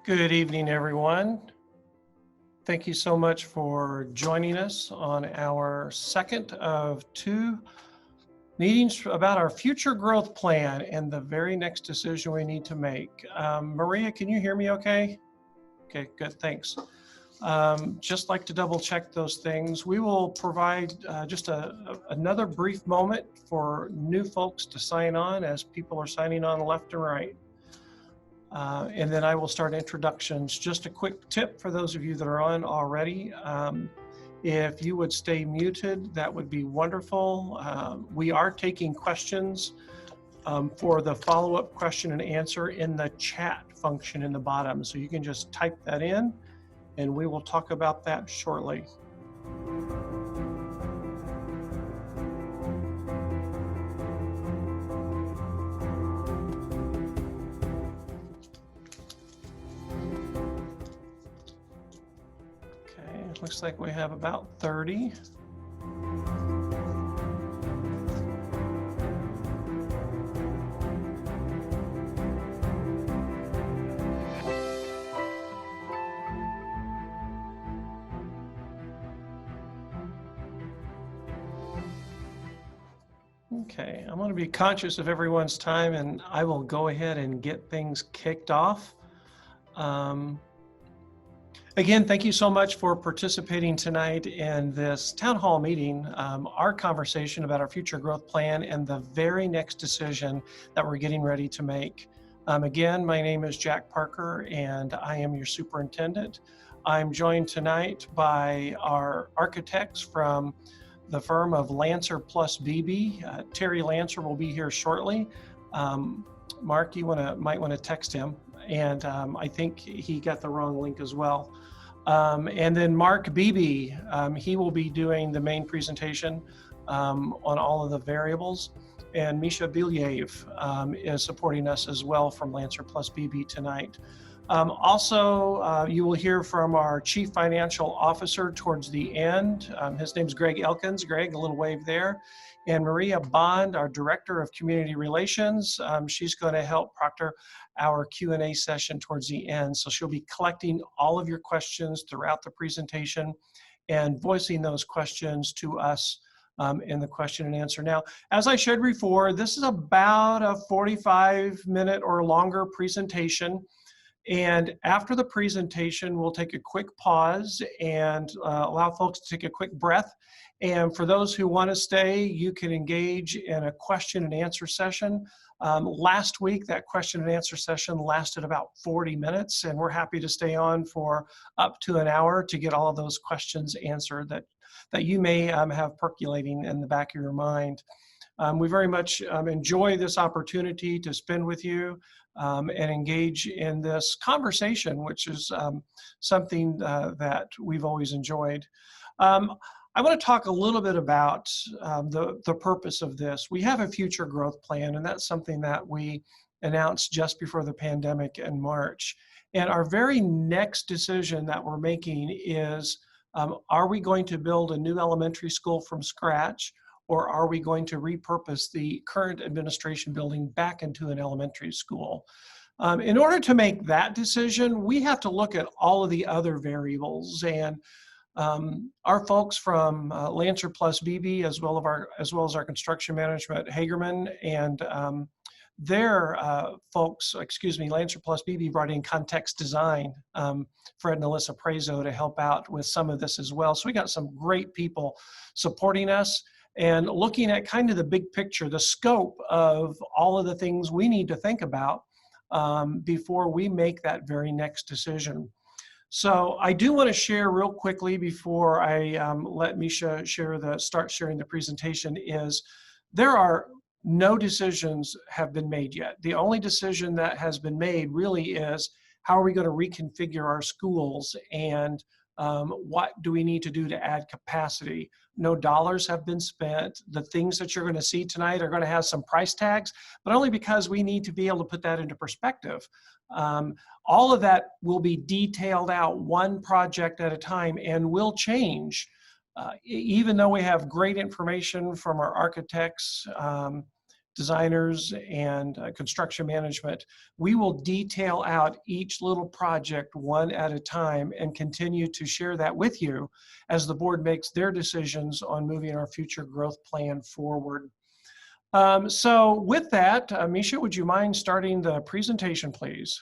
Good evening, everyone. Thank you so much for joining us on our second of two meetings about our future growth plan and the very next decision we need to make. Maria, can you hear me okay? Okay, good, thanks. Just like to double check those things. We will provide just another brief moment for new folks to sign on as people are signing on left and right. And then I will start introductions. Just a quick tip for those of you that are on already. If you would stay muted, that would be wonderful. We are taking questions for the follow-up question and answer in the chat function in the bottom. So you can just type that in and we will talk about that shortly. Looks like we have about 30. Okay, I'm going to be conscious of everyone's time and I will go ahead and get things kicked off. Again, thank you so much for participating tonight in this town hall meeting, our conversation about our future growth plan and the very next decision that we're getting ready to make. Again, my name is Jack Parker and I am your superintendent. I'm joined tonight by our architects from the firm of Lancer plus BB. Terry Lancer will be here shortly. Mark, you might want to text him. And I think he got the wrong link as well. And then Mark Beebe, he will be doing the main presentation on all of the variables. And Misha Bilyev is supporting us as well from Lancer plus BB tonight. Also, you will hear from our Chief Financial Officer towards the end. His name's Greg Elkins. Greg, a little wave there. And Maria Bond, our Director of Community Relations. She's going to help proctor our Q&A session towards the end. So she'll be collecting all of your questions throughout the presentation and voicing those questions to us in the question and answer. Now, as I shared before, this is about a 45-minute or longer presentation. And after the presentation, we'll take a quick pause and allow folks to take a quick breath. And for those who want to stay, you can engage in a question and answer session. Last week, that question and answer session lasted about 40 minutes, and we're happy to stay on for up to an hour to get all of those questions answered that you may have percolating in the back of your mind. We very much enjoy this opportunity to spend with you and engage in this conversation, which is something that we've always enjoyed. I want to talk a little bit about the purpose of this. We have a future growth plan, and that's something that we announced just before the pandemic in March. And our very next decision that we're making is, are we going to build a new elementary school from scratch, or are we going to repurpose the current administration building back into an elementary school? In order to make that decision, we have to look at all of the other variables. And our folks from Lancer plus BB, as well as our construction management, Hagerman, and their folks, Lancer plus BB brought in context design, Fred and Alyssa Prezo, to help out with some of this as well. So we got some great people supporting us and looking at kind of the big picture, the scope of all of the things we need to think about before we make that very next decision. So I do want to share real quickly before I let Misha start sharing the presentation is there are no decisions have been made yet. The only decision that has been made really is how are we going to reconfigure our schools and what do we need to do to add capacity. No dollars have been spent. The things that you're going to see tonight are going to have some price tags, but only because we need to be able to put that into perspective. All of that will be detailed out one project at a time and will change Even though we have great information from our architects, designers, and construction management, we will detail out each little project one at a time and continue to share that with you as the board makes their decisions on moving our future growth plan forward. So with that, Misha, would you mind starting the presentation, please?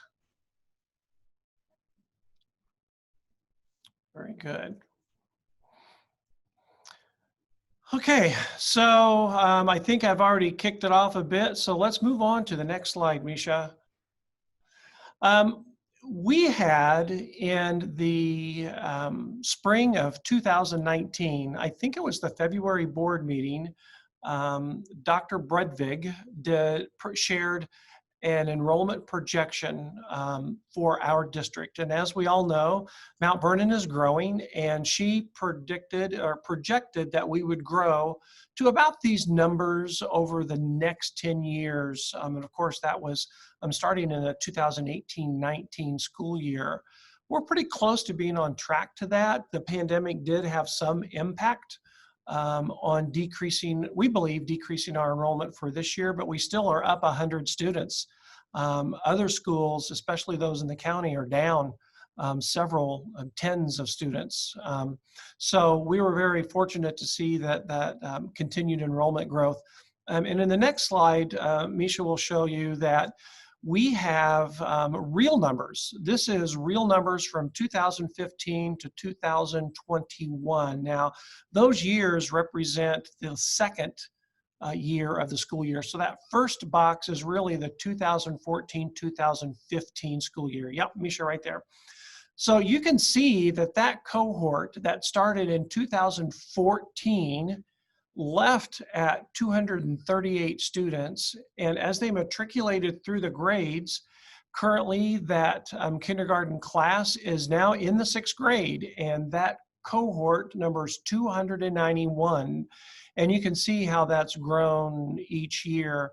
Very good. Okay, so I think I've already kicked it off a bit, so let's move on to the next slide, Misha. We had in the spring of 2019, I think it was the February board meeting, Dr. Bredvig shared an enrollment projection for our district. And as we all know, Mount Vernon is growing, and she predicted or projected that we would grow to about these numbers over the next 10 years. And of course, that was starting in the 2018-19 school year. We're pretty close to being on track to that. The pandemic did have some impact on decreasing, we believe, decreasing our enrollment for this year, but we still are up 100 students. Other schools, especially those in the county, are down several tens of students. So we were very fortunate to see that continued enrollment growth. And in the next slide, Misha will show you that we have real numbers. This is real numbers from 2015 to 2021. Now, those years represent the second year of the school year. So that first box is really the 2014-2015 school year. Yep, Misha, right there. So you can see that that cohort that started in 2014 left at 238 students, and as they matriculated through the grades, currently that kindergarten class is now in the 6th grade, and that cohort numbers 291, and you can see how that's grown each year.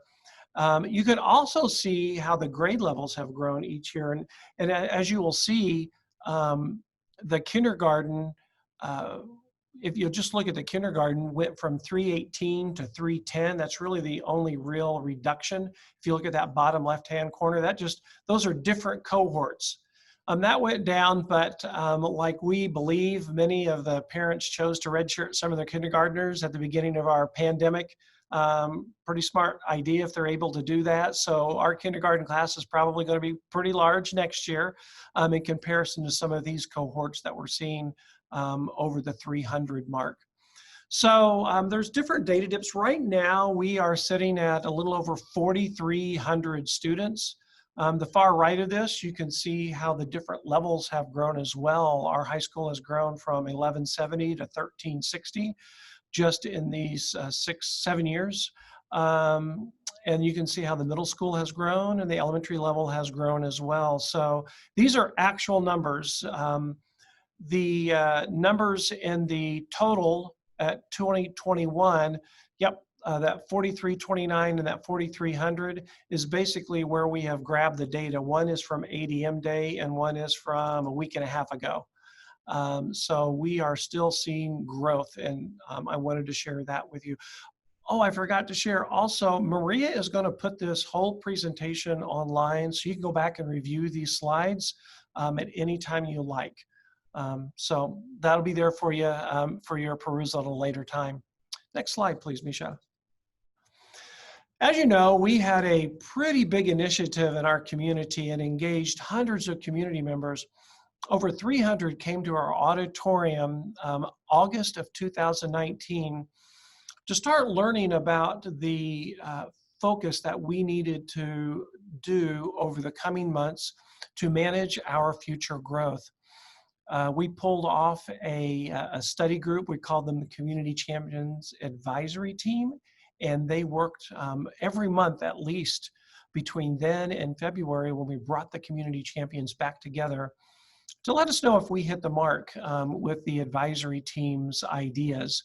You can also see how the grade levels have grown each year, and as you will see, the kindergarten, if you just look at the kindergarten, went from 318 to 310. That's really the only real reduction. If you look at that bottom left-hand corner, those are different cohorts. That went down, but like we believe, many of the parents chose to redshirt some of their kindergartners at the beginning of our pandemic. Pretty smart idea if they're able to do that. So our kindergarten class is probably going to be pretty large next year in comparison to some of these cohorts that we're seeing over the 300 mark. So there's different data dips. Right now, we are sitting at a little over 4,300 students. The far right of this, you can see how the different levels have grown as well. Our high school has grown from 1170 to 1360 just in these 6-7 years. And you can see how the middle school has grown and the elementary level has grown as well. So these are actual numbers. The numbers in the total at 2021, yep, that 4329 and that 4300 is basically where we have grabbed the data. One is from ADM day and one is from a week and a half ago. So we are still seeing growth, and I wanted to share that with you. Oh, I forgot to share also, Maria is going to put this whole presentation online, so you can go back and review these slides at any time you like. So that'll be there for you for your perusal at a later time. Next slide, please, Misha. As you know, we had a pretty big initiative in our community and engaged hundreds of community members. Over 300 came to our auditorium August of 2019 to start learning about the focus that we needed to do over the coming months to manage our future growth. We pulled off a study group. We called them the Community Champions Advisory Team, and they worked every month at least between then and February when we brought the community champions back together to let us know if we hit the mark with the advisory team's ideas.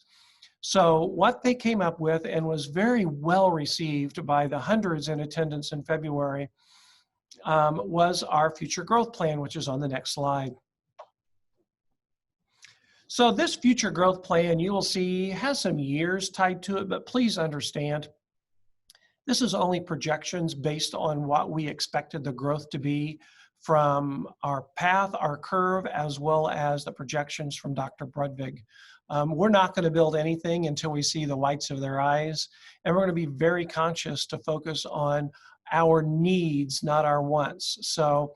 So what they came up with, and was very well received by the hundreds in attendance in February, was our future growth plan, which is on the next slide. So this future growth plan, you will see, has some years tied to it, but please understand, this is only projections based on what we expected the growth to be from our path, our curve, as well as the projections from Dr. Brudvig. We're not going to build anything until we see the whites of their eyes, and we're going to be very conscious to focus on our needs, not our wants. So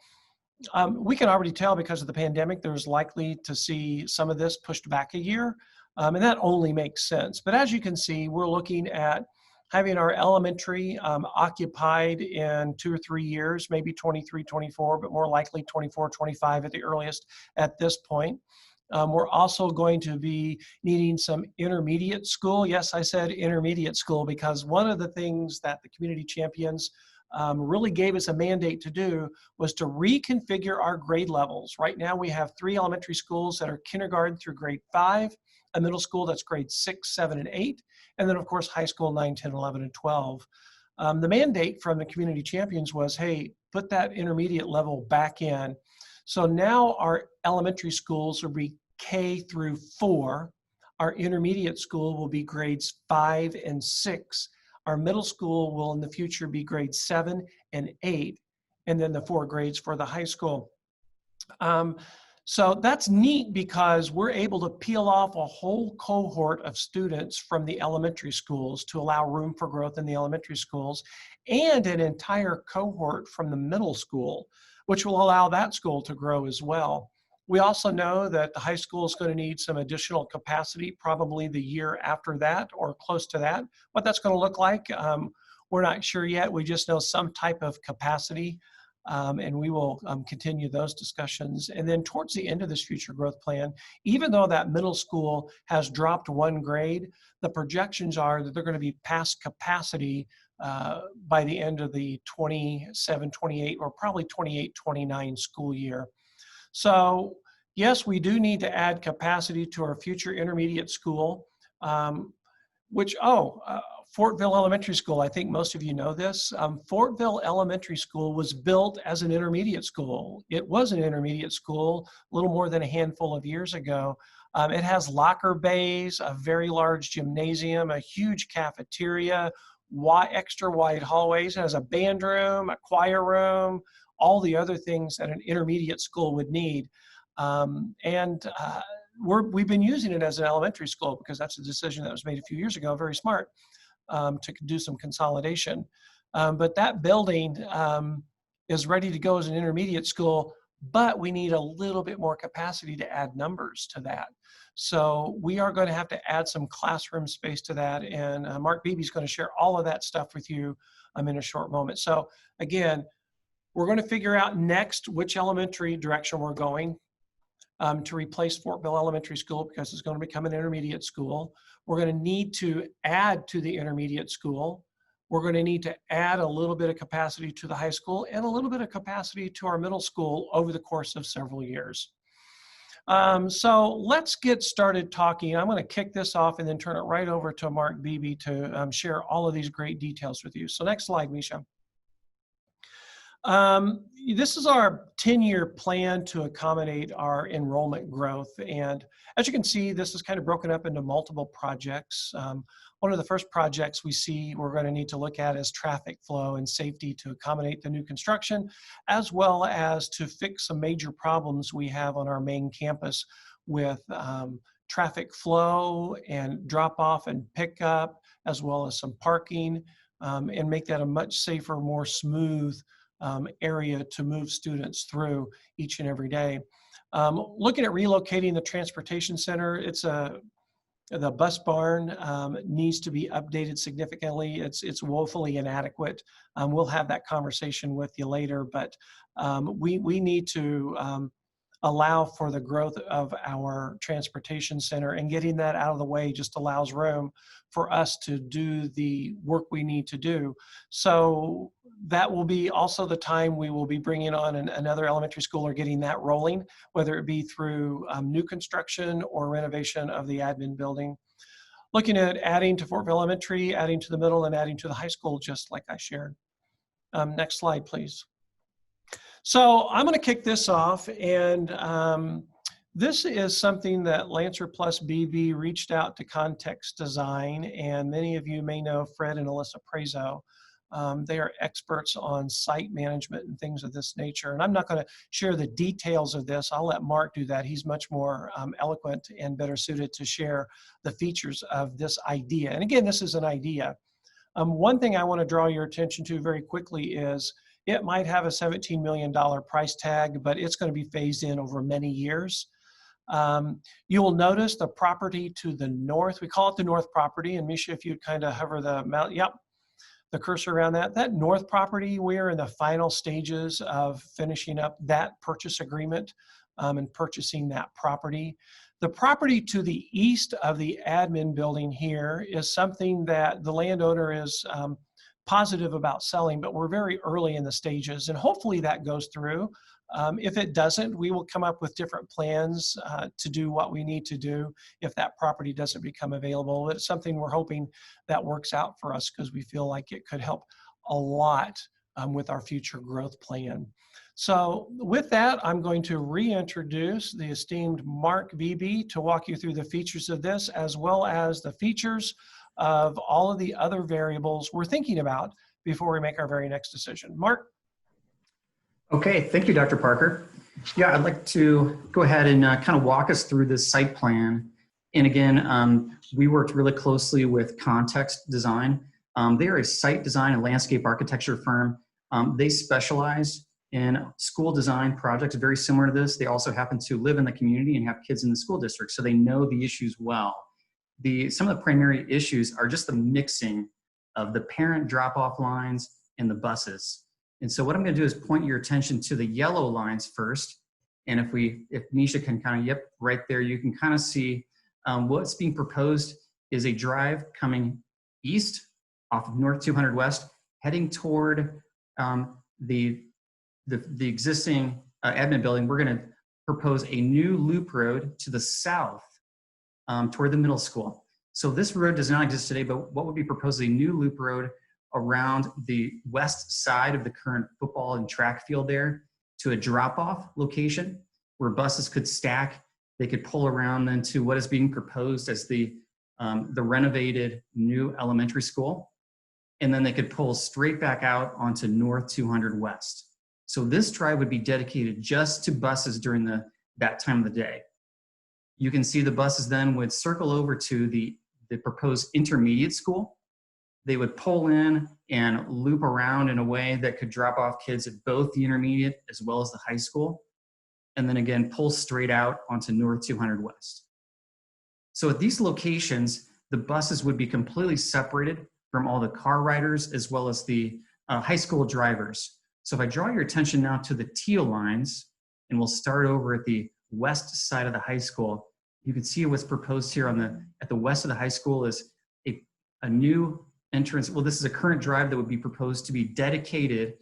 we can already tell because of the pandemic, there's likely to see some of this pushed back a year, and that only makes sense. But as you can see, we're looking at having our elementary occupied in 2 or 3 years, maybe 23, 24, but more likely 24, 25 at the earliest at this point. We're also going to be needing some intermediate school. Yes, I said intermediate school because one of the things that the community champions really gave us a mandate to do was to reconfigure our grade levels. Right now we have 3 elementary schools that are kindergarten through grade 5, a middle school that's grade 6, 7, and 8, and then of course high school 9, 10, 11, and 12. The mandate from the community champions was, hey, put that intermediate level back in. So now our elementary schools will be K through 4. Our intermediate school will be grades 5 and 6. Our middle school will in the future be grades 7 and 8, and then the 4 grades for the high school. So that's neat because we're able to peel off a whole cohort of students from the elementary schools to allow room for growth in the elementary schools, and an entire cohort from the middle school, which will allow that school to grow as well. We also know that the high school is going to need some additional capacity, probably the year after that or close to that. What that's going to look like, we're not sure yet. We just know some type of capacity. And we will continue those discussions. And then towards the end of this future growth plan, even though that middle school has dropped 1 grade, the projections are that they're going to be past capacity by the end of the 27, 28, or probably 28, 29 school year. So yes, we do need to add capacity to our future intermediate school, Fortville Elementary School, I think most of you know this. Fortville Elementary School was built as an intermediate school. It was an intermediate school a little more than a handful of years ago. It has locker bays, a very large gymnasium, a huge cafeteria, extra wide hallways. It has a band room, a choir room, all the other things that an intermediate school would need. We've been using it as an elementary school because that's a decision that was made a few years ago, very smart, to do some consolidation. But that building is ready to go as an intermediate school, but we need a little bit more capacity to add numbers to that. So we are going to have to add some classroom space to that, and Mark Beebe is going to share all of that stuff with you in a short moment. So again, we're going to figure out next which elementary direction we're going to replace Fortville Elementary School because it's going to become an intermediate school. We're going to need to add to the intermediate school. We're going to need to add a little bit of capacity to the high school and a little bit of capacity to our middle school over the course of several years. So let's get started talking. I'm going to kick this off and then turn it right over to Mark Beebe to share all of these great details with you. So next slide, Misha. This is our 10-year plan to accommodate our enrollment growth. And as you can see, this is kind of broken up into multiple projects. One of the first projects we see we're going to need to look at is traffic flow and safety to accommodate the new construction, as well as to fix some major problems we have on our main campus with traffic flow and drop off and pickup, as well as some parking, and make that a much safer, more smooth area to move students through each and every day. Looking at relocating the transportation center, the bus barn needs to be updated significantly. It's woefully inadequate. We'll have that conversation with you later, but we need to allow for the growth of our transportation center, and getting that out of the way just allows room for us to do the work we need to do. So that will be also the time we will be bringing on another elementary school or getting that rolling, whether it be through new construction or renovation of the admin building. Looking at adding to Fortville Elementary, adding to the middle, and adding to the high school, just like I shared. Next slide, please. So I'm going to kick this off, and This is something that Lancer Plus BB reached out to Context Design, and many of you may know Fred and Alyssa Prezo. They are experts on site management and things of this nature. And I'm not going to share the details of this. I'll let Mark do that. He's much more eloquent and better suited to share the features of this idea. And again, this is an idea. One thing I want to draw your attention to very quickly is it might have a $17 million price tag, but it's going to be phased in over many years. You will notice the property to the north, we call it the north property, and Misha, if you'd kind of hover the cursor around that. That north property, we're in the final stages of finishing up that purchase agreement and purchasing that property. The property to the east of the admin building here is something that the landowner is positive about selling, but we're very early in the stages, and hopefully that goes through. If it doesn't, we will come up with different plans to do what we need to do if that property doesn't become available. It's something we're hoping that works out for us because we feel like it could help a lot with our future growth plan. So with that, I'm going to reintroduce the esteemed Mark Beebe to walk you through the features of this, as well as the features of all of the other variables we're thinking about before we make our very next decision. Mark? Okay, thank you, Dr. Parker. Yeah, I'd like to go ahead and kind of walk us through this site plan. And again, we worked really closely with Context Design. They are a site design and landscape architecture firm. They specialize in school design projects very similar to this. They also happen to live in the community and have kids in the school district, so they know the issues well. Some of the primary issues are just the mixing of the parent drop-off lines and the buses. And so what I'm going to do is point your attention to the yellow lines first. And if Misha can kind of, yep, right there, you can kind of see what's being proposed is a drive coming east off of North 200 West, heading toward the existing admin building. We're going to propose a new loop road to the south toward the middle school. So this road does not exist today, but what would be proposed is a new loop road around the west side of the current football and track field there to a drop-off location where buses could stack. They could pull around then to what is being proposed as the renovated new elementary school. And then they could pull straight back out onto North 200 West. So this drive would be dedicated just to buses during that time of the day. You can see the buses then would circle over to the proposed intermediate school. They would pull in and loop around in a way that could drop off kids at both the intermediate as well as the high school. And then again, pull straight out onto North 200 West. So at these locations, the buses would be completely separated from all the car riders as well as the high school drivers. So if I draw your attention now to the teal lines, and we'll start over at the west side of the high school, you can see what's proposed here at the west of the high school is a new entrance. Well, this is a current drive that would be proposed to be dedicated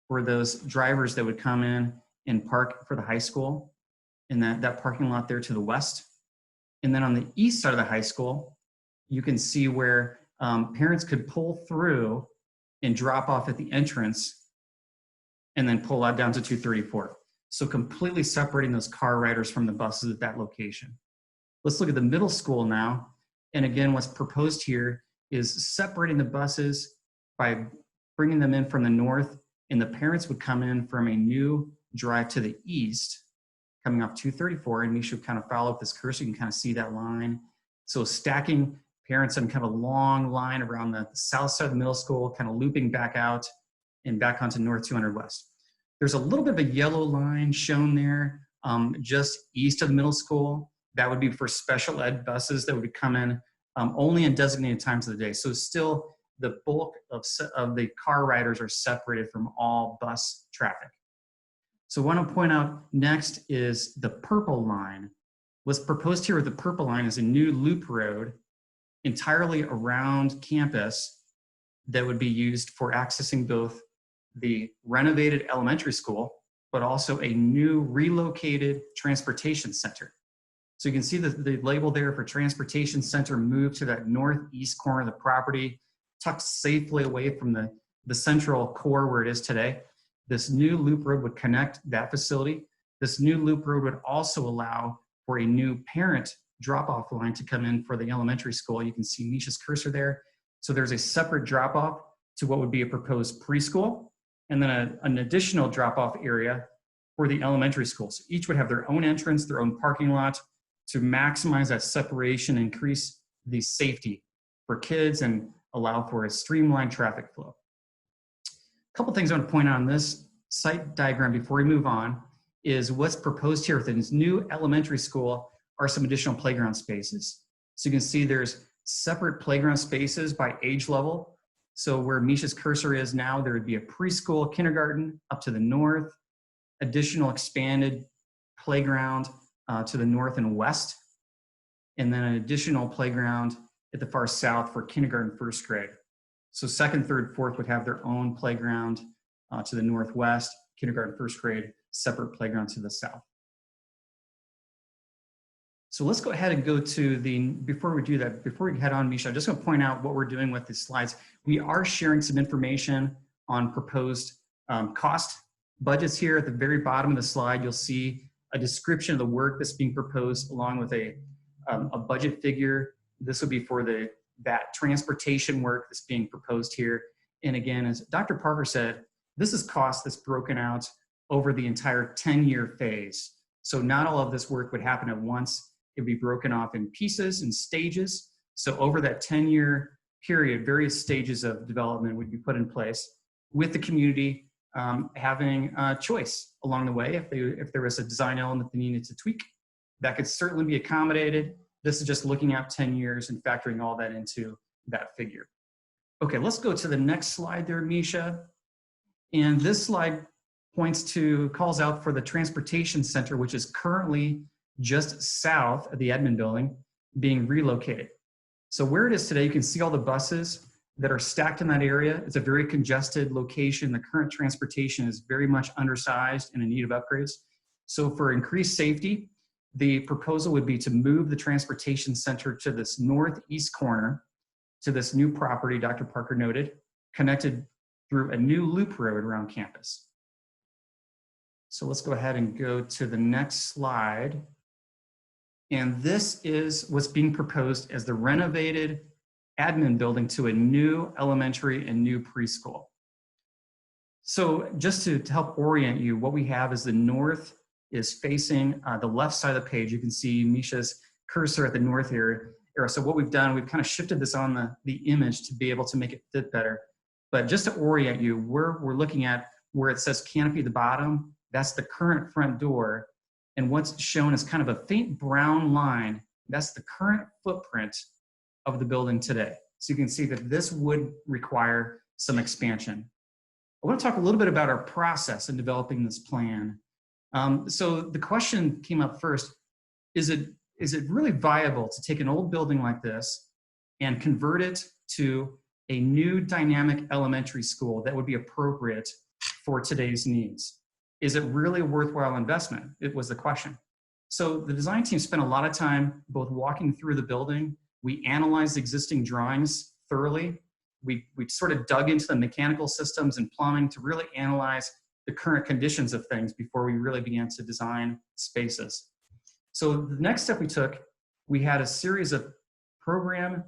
for those drivers that would come in and park for the high school in that parking lot there to the west. And then on the east side of the high school, you can see where parents could pull through and drop off at the entrance and then pull out down to 234. So completely separating those car riders from the buses at that location. Let's look at the middle school now. And again, what's proposed here is separating the buses by bringing them in from the north, and the parents would come in from a new drive to the east, coming off 234, and we should kind of follow up this cursor. You can kind of see that line. So stacking parents in kind of a long line around the south side of the middle school, kind of looping back out and back onto North 200 West. There's a little bit of a yellow line shown there just east of the middle school. That would be for special ed buses that would come in only in designated times of the day. So still the bulk of the car riders are separated from all bus traffic. So what I want to point out next is the purple line. What's proposed here with the purple line is a new loop road entirely around campus that would be used for accessing both the renovated elementary school, but also a new relocated transportation center. So you can see the label there for transportation center moved to that northeast corner of the property, tucked safely away from the central core where it is today. This new loop road would connect that facility. This new loop road would also allow for a new parent drop-off line to come in for the elementary school. You can see Misha's cursor there. So there's a separate drop-off to what would be a proposed preschool, and then an additional drop-off area for the elementary school. So each would have their own entrance, their own parking lot to maximize that separation, increase the safety for kids, and allow for a streamlined traffic flow. A couple things I want to point out on this site diagram before we move on is what's proposed here within this new elementary school are some additional playground spaces. So you can see there's separate playground spaces by age level. So where Misha's cursor is now, there would be a preschool, kindergarten up to the north, additional expanded playground to the north and west, and then an additional playground at the far south for kindergarten, first grade. So second, third, fourth would have their own playground to the northwest, kindergarten, first grade, separate playground to the south. So let's go ahead and go to before we do that, before we head on, Misha, I'm just gonna point out what we're doing with these slides. We are sharing some information on proposed cost budgets here. At the very bottom of the slide, you'll see a description of the work that's being proposed along with a budget figure. This would be for that transportation work that's being proposed here. And again, as Dr. Parker said, this is cost that's broken out over the entire 10-year phase. So not all of this work would happen at once. It would be broken off in pieces and stages. So over that 10-year period, various stages of development would be put in place with the community having a choice along the way. If there was a design element they needed to tweak, that could certainly be accommodated. This is just looking out 10 years and factoring all that into that figure. Okay, let's go to the next slide there, Misha. And this slide calls out for the transportation center, which is currently just south of the admin building, being relocated. So where it is today, you can see all the buses that are stacked in that area. It's a very congested location. The current transportation is very much undersized and in need of upgrades. So for increased safety, the proposal would be to move the transportation center to this northeast corner to this new property, Dr. Parker noted, connected through a new loop road around campus. So let's go ahead and go to the next slide. And this is what's being proposed as the renovated admin building to a new elementary and new preschool. So just to help orient you, what we have is the north is facing the left side of the page. You can see Misha's cursor at the north area. So what we've done, we've kind of shifted this on the image to be able to make it fit better. But just to orient you, we're looking at where it says canopy at the bottom. That's the current front door. And what's shown is kind of a faint brown line. That's the current footprint of the building today. So you can see that this would require some expansion. I want to talk a little bit about our process in developing this plan. So the question came up first, is it really viable to take an old building like this and convert it to a new dynamic elementary school that would be appropriate for today's needs? Is it really a worthwhile investment? It was the question. So the design team spent a lot of time both walking through the building. We analyzed existing drawings thoroughly. We sort of dug into the mechanical systems and plumbing to really analyze the current conditions of things before we really began to design spaces. So the next step we took, we had a series of program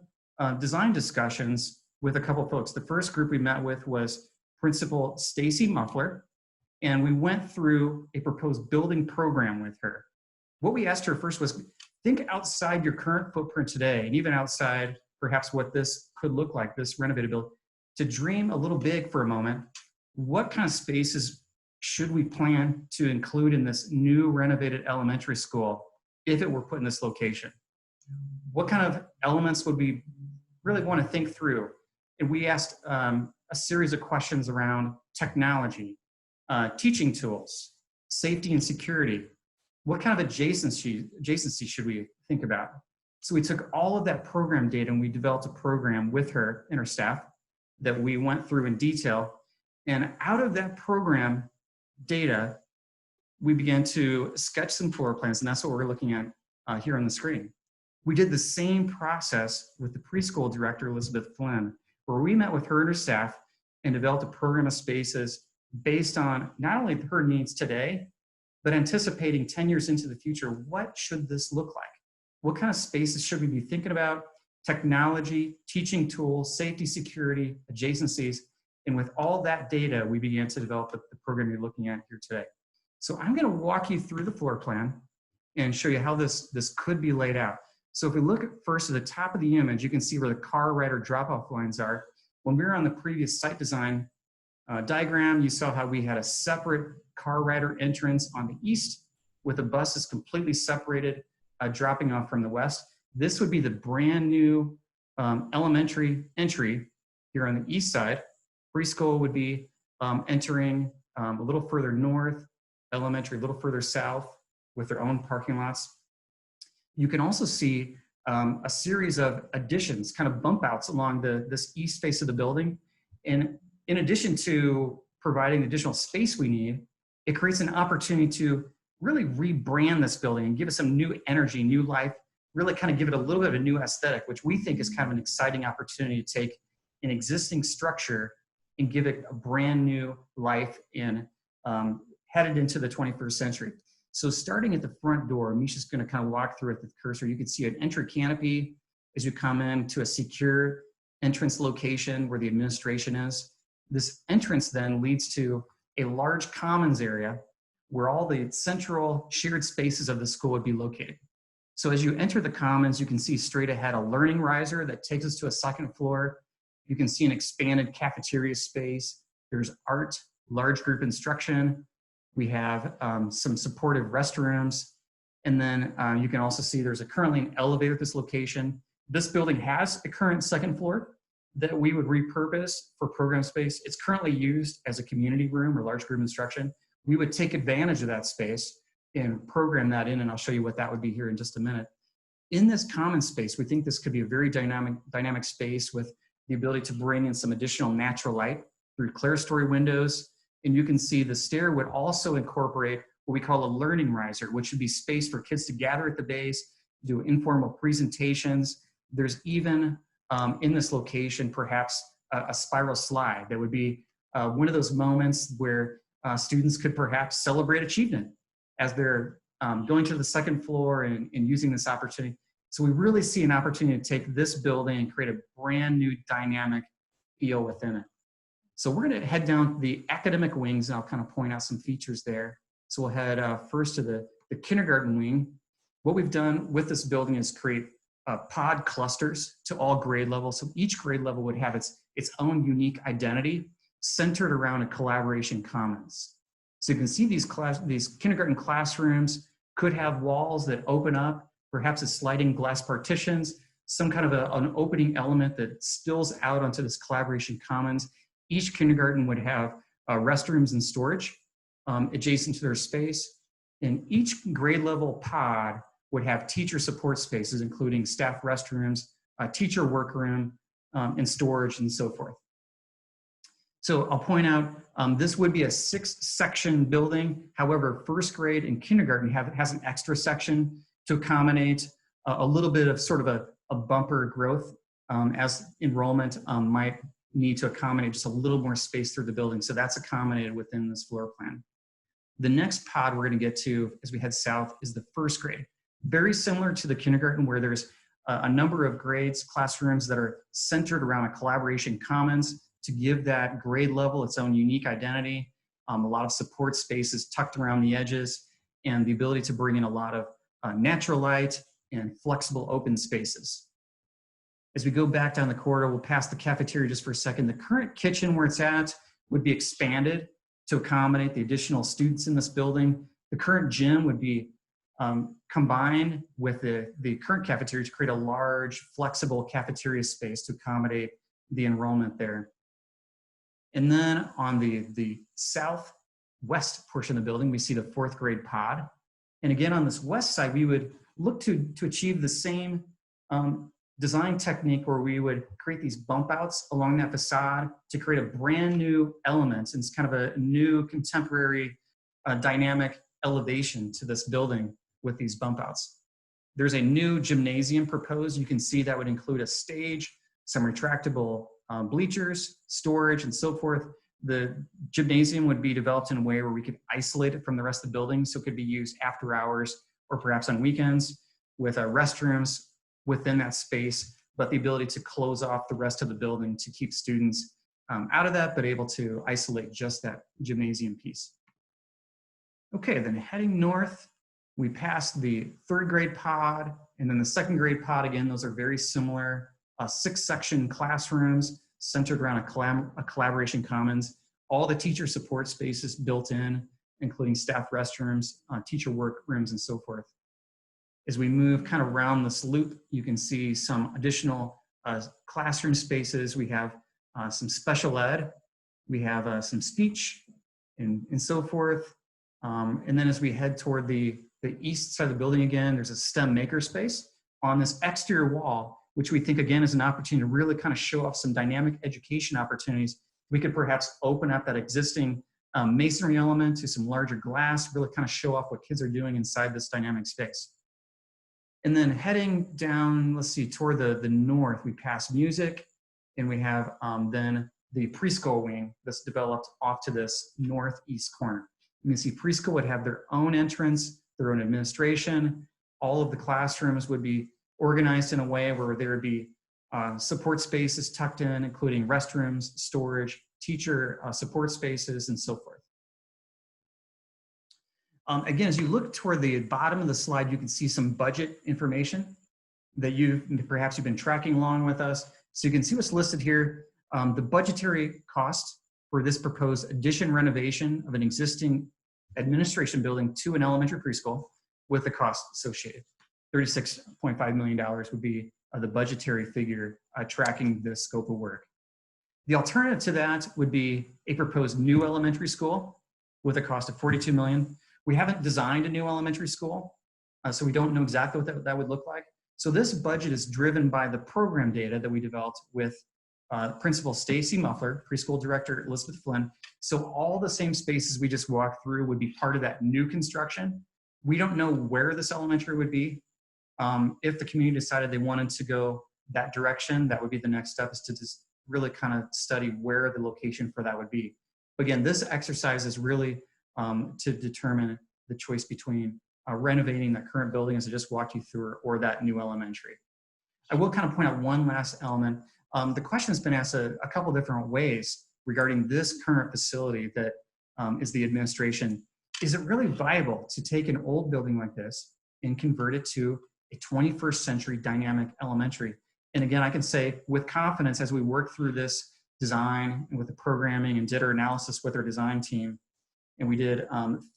design discussions with a couple folks. The first group we met with was Principal Stacy Muffler, and we went through a proposed building program with her. What we asked her first was, think outside your current footprint today, and even outside perhaps what this could look like, this renovated building, to dream a little big for a moment. What kind of spaces should we plan to include in this new renovated elementary school if it were put in this location? What kind of elements would we really want to think through? And we asked a series of questions around technology, teaching tools, safety and security. What kind of adjacency should we think about? So we took all of that program data and we developed a program with her and her staff that we went through in detail. And out of that program data, we began to sketch some floor plans, and that's what we're looking at here on the screen. We did the same process with the preschool director, Elizabeth Flynn, where we met with her and her staff and developed a program of spaces based on not only her needs today, but anticipating 10 years into the future, what should this look like? What kind of spaces should we be thinking about? Technology, teaching tools, safety, security, adjacencies. And with all that data, we began to develop the program you're looking at here today. So I'm going to walk you through the floor plan and show you how this could be laid out. So if we look at first at the top of the image, you can see where the car rider drop-off lines are. When we were on the previous site design diagram, you saw how we had a separate car rider entrance on the east with the buses completely separated, dropping off from the west. This would be the brand new elementary entry here on the east side. Preschool would be entering a little further north, elementary a little further south with their own parking lots. You can also see a series of additions, kind of bump outs along this east face of the building. And in addition to providing the additional space we need, it creates an opportunity to really rebrand this building and give it some new energy, new life, really kind of give it a little bit of a new aesthetic, which we think is kind of an exciting opportunity to take an existing structure and give it a brand new life in headed into the 21st century. So starting at the front door, Misha's going to kind of walk through it with the cursor. You can see an entry canopy as you come in to a secure entrance location where the administration is. This entrance then leads to a large commons area where all the central shared spaces of the school would be located. So as you enter the commons, you can see straight ahead a learning riser that takes us to a second floor. You can see an expanded cafeteria space. There's art, large group instruction. We have some supportive restrooms. And then you can also see there's currently an elevator at this location. This building has a current second floor that we would repurpose for program space. It's currently used as a community room or large group instruction. We would take advantage of that space and program that in, and I'll show you what that would be here in just a minute. In this common space, we think this could be a very dynamic space with the ability to bring in some additional natural light through clerestory windows. And you can see the stair would also incorporate what we call a learning riser, which would be space for kids to gather at the base, do informal presentations. There's even in this location, perhaps a spiral slide that would be one of those moments where students could perhaps celebrate achievement as they're going to the second floor and using this opportunity. So we really see an opportunity to take this building and create a brand new dynamic feel within it. So we're going to head down the academic wings, and I'll kind of point out some features there. So we'll head first to the kindergarten wing. What we've done with this building is create pod clusters to all grade levels. So each grade level would have its own unique identity centered around a collaboration commons. So you can see these kindergarten classrooms could have walls that open up, perhaps as sliding glass partitions, some kind of an opening element that spills out onto this collaboration commons. Each kindergarten would have restrooms and storage adjacent to their space. And each grade level pod would have teacher support spaces, including staff restrooms, a teacher workroom, and storage and so forth. So I'll point out, this would be a 6-section building. However, first grade and kindergarten has an extra section to accommodate a little bit of sort of a bumper growth as enrollment might need to accommodate just a little more space through the building. So that's accommodated within this floor plan. The next pod we're going to get to as we head south is the first grade. Very similar to the kindergarten, where there's a number of grades, classrooms that are centered around a collaboration commons to give that grade level its own unique identity, a lot of support spaces tucked around the edges, and the ability to bring in a lot of natural light and flexible open spaces. As we go back down the corridor, we'll pass the cafeteria just for a second. The current kitchen where it's at would be expanded to accommodate the additional students in this building. The current gym would be combined with the current cafeteria to create a large, flexible cafeteria space to accommodate the enrollment there. And then on the southwest portion of the building, we see the 4th grade pod. And again, on this west side, we would look to achieve the same design technique where we would create these bump outs along that facade to create a brand new element. And it's kind of a new contemporary dynamic elevation to this building with these bump outs. There's a new gymnasium proposed. You can see that would include a stage, some retractable bleachers, storage, and so forth. The gymnasium would be developed in a way where we could isolate it from the rest of the building, so it could be used after hours or perhaps on weekends with restrooms within that space, but the ability to close off the rest of the building to keep students out of that, but able to isolate just that gymnasium piece. Okay, then heading north, we passed the 3rd grade pod, and then the 2nd grade pod. Again, those are very similar 6-section classrooms centered around a collaboration commons. All the teacher support spaces built in, including staff restrooms, teacher workrooms, and so forth. As we move kind of around this loop, you can see some additional classroom spaces. We have some special ed, we have some speech, and so forth. And then as we head toward the east side of the building again, there's a STEM makerspace on this exterior wall, which we think again is an opportunity to really kind of show off some dynamic education opportunities. We could perhaps open up that existing masonry element to some larger glass, really kind of show off what kids are doing inside this dynamic space. And then heading down, let's see, toward the north, we pass music, and we have then the preschool wing that's developed off to this northeast corner. You can see preschool would have their own entrance, their own administration. All of the classrooms would be organized in a way where there would be support spaces tucked in, including restrooms, storage, teacher support spaces, and so forth. Again, as you look toward the bottom of the slide, you can see some budget information that perhaps you've been tracking along with us. So you can see what's listed here. The budgetary cost for this proposed addition renovation of an existing administration building to an elementary preschool with the cost associated. $36.5 million would be the budgetary figure tracking this scope of work. The alternative to that would be a proposed new elementary school with a cost of $42 million. We haven't designed a new elementary school, so we don't know exactly what that would look like. So this budget is driven by the program data that we developed with Principal Stacy Muffler, Preschool Director Elizabeth Flynn. So all the same spaces we just walked through would be part of that new construction. We don't know where this elementary would be. If the community decided they wanted to go that direction, that would be the next step, is to just really kind of study where the location for that would be. Again, this exercise is really to determine the choice between renovating that current building, as I just walked you through, or that new elementary. I will kind of point out one last element. The question has been asked a couple different ways regarding this current facility that is the administration. Is it really viable to take an old building like this and convert it to a 21st century dynamic elementary? And again, I can say with confidence, as we work through this design and with the programming and did our analysis with our design team, and we did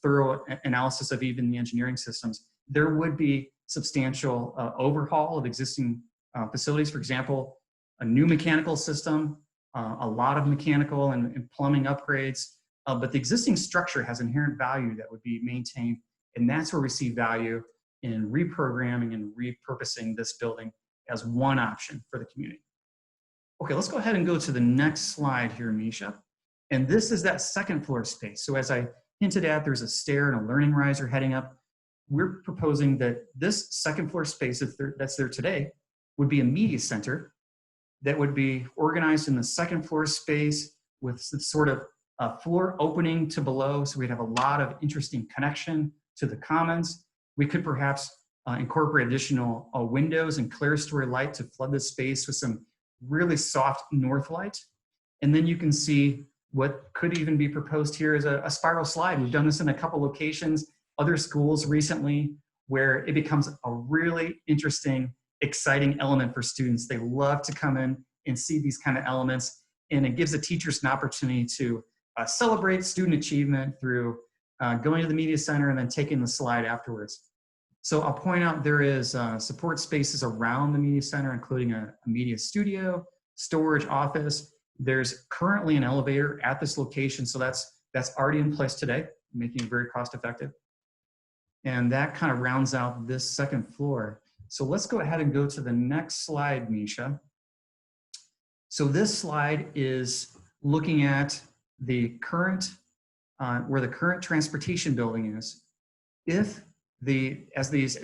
thorough analysis of even the engineering systems, there would be substantial overhaul of existing facilities. For example, a new mechanical system, a lot of mechanical and plumbing upgrades, but the existing structure has inherent value that would be maintained, and that's where we see value in reprogramming and repurposing this building as one option for the community. Okay, let's go ahead and go to the next slide here, Misha. And this is that 2nd floor space. So as I hinted at, there's a stair and a learning riser heading up. We're proposing that this 2nd floor space that's there today would be a media center that would be organized in the 2nd floor space with sort of a floor opening to below. So we'd have a lot of interesting connection to the commons. We could perhaps incorporate additional windows and clerestory light to flood the space with some really soft north light. And then you can see what could even be proposed here is a spiral slide. We've done this in a couple locations, other schools recently, where it becomes a really interesting, exciting element for students. They love to come in and see these kind of elements, and it gives the teachers an opportunity to celebrate student achievement through going to the media center and then taking the slide afterwards. So I'll point out there is support spaces around the media center, including a media studio, storage, office. There's currently an elevator at this location, so that's already in place today, making it very cost effective. And that kind of rounds out this 2nd floor. So let's go ahead and go to the next slide, Misha. So this slide is looking at the current, where the current transportation building is. As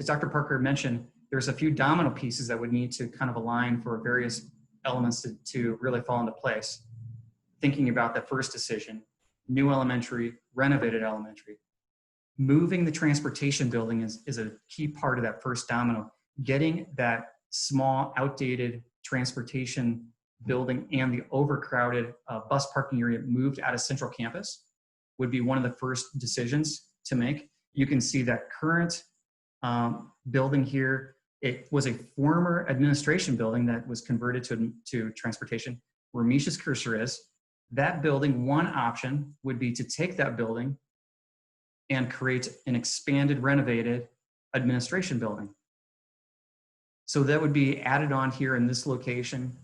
Dr. Parker mentioned, there's a few domino pieces that would need to kind of align for various elements to really fall into place. thinking about the first decision, new elementary, renovated elementary. Moving the transportation building is a key part of that first domino. Getting that small, outdated transportation building and the overcrowded bus parking area moved out of central campus would be one of the first decisions to make. You can see that current building here, it was a former administration building that was converted to transportation. Where Misha's cursor is, that building, one option would be to take that building and create an expanded, renovated administration building. So that would be added on here in this location.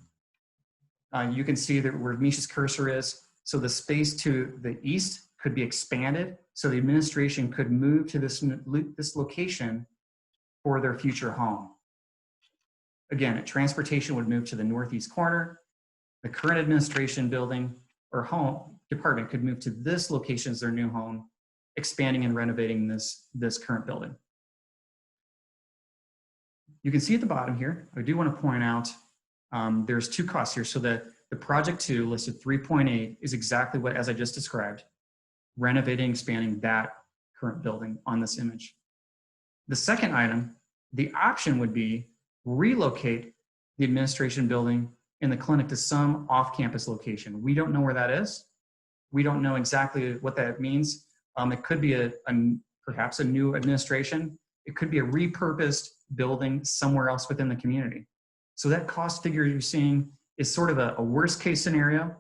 You can see that where Misha's cursor is, so the space to the east could be expanded, so the administration could move to this location for their future home. Again, transportation would move to the northeast corner. The current administration building or home department could move to this location as their new home, expanding and renovating this current building. You can see at the bottom here, I do want to point out there's two costs here. So that the project 2 listed 3.8 is exactly what, as I just described, renovating, expanding that current building on this image. The second item, the option would be relocate the administration building and the clinic to some off-campus location. We don't know where that is. We don't know exactly what that means. It could be perhaps a new administration. It could be a repurposed building somewhere else within the community. So that cost figure you're seeing is sort of a worst case scenario.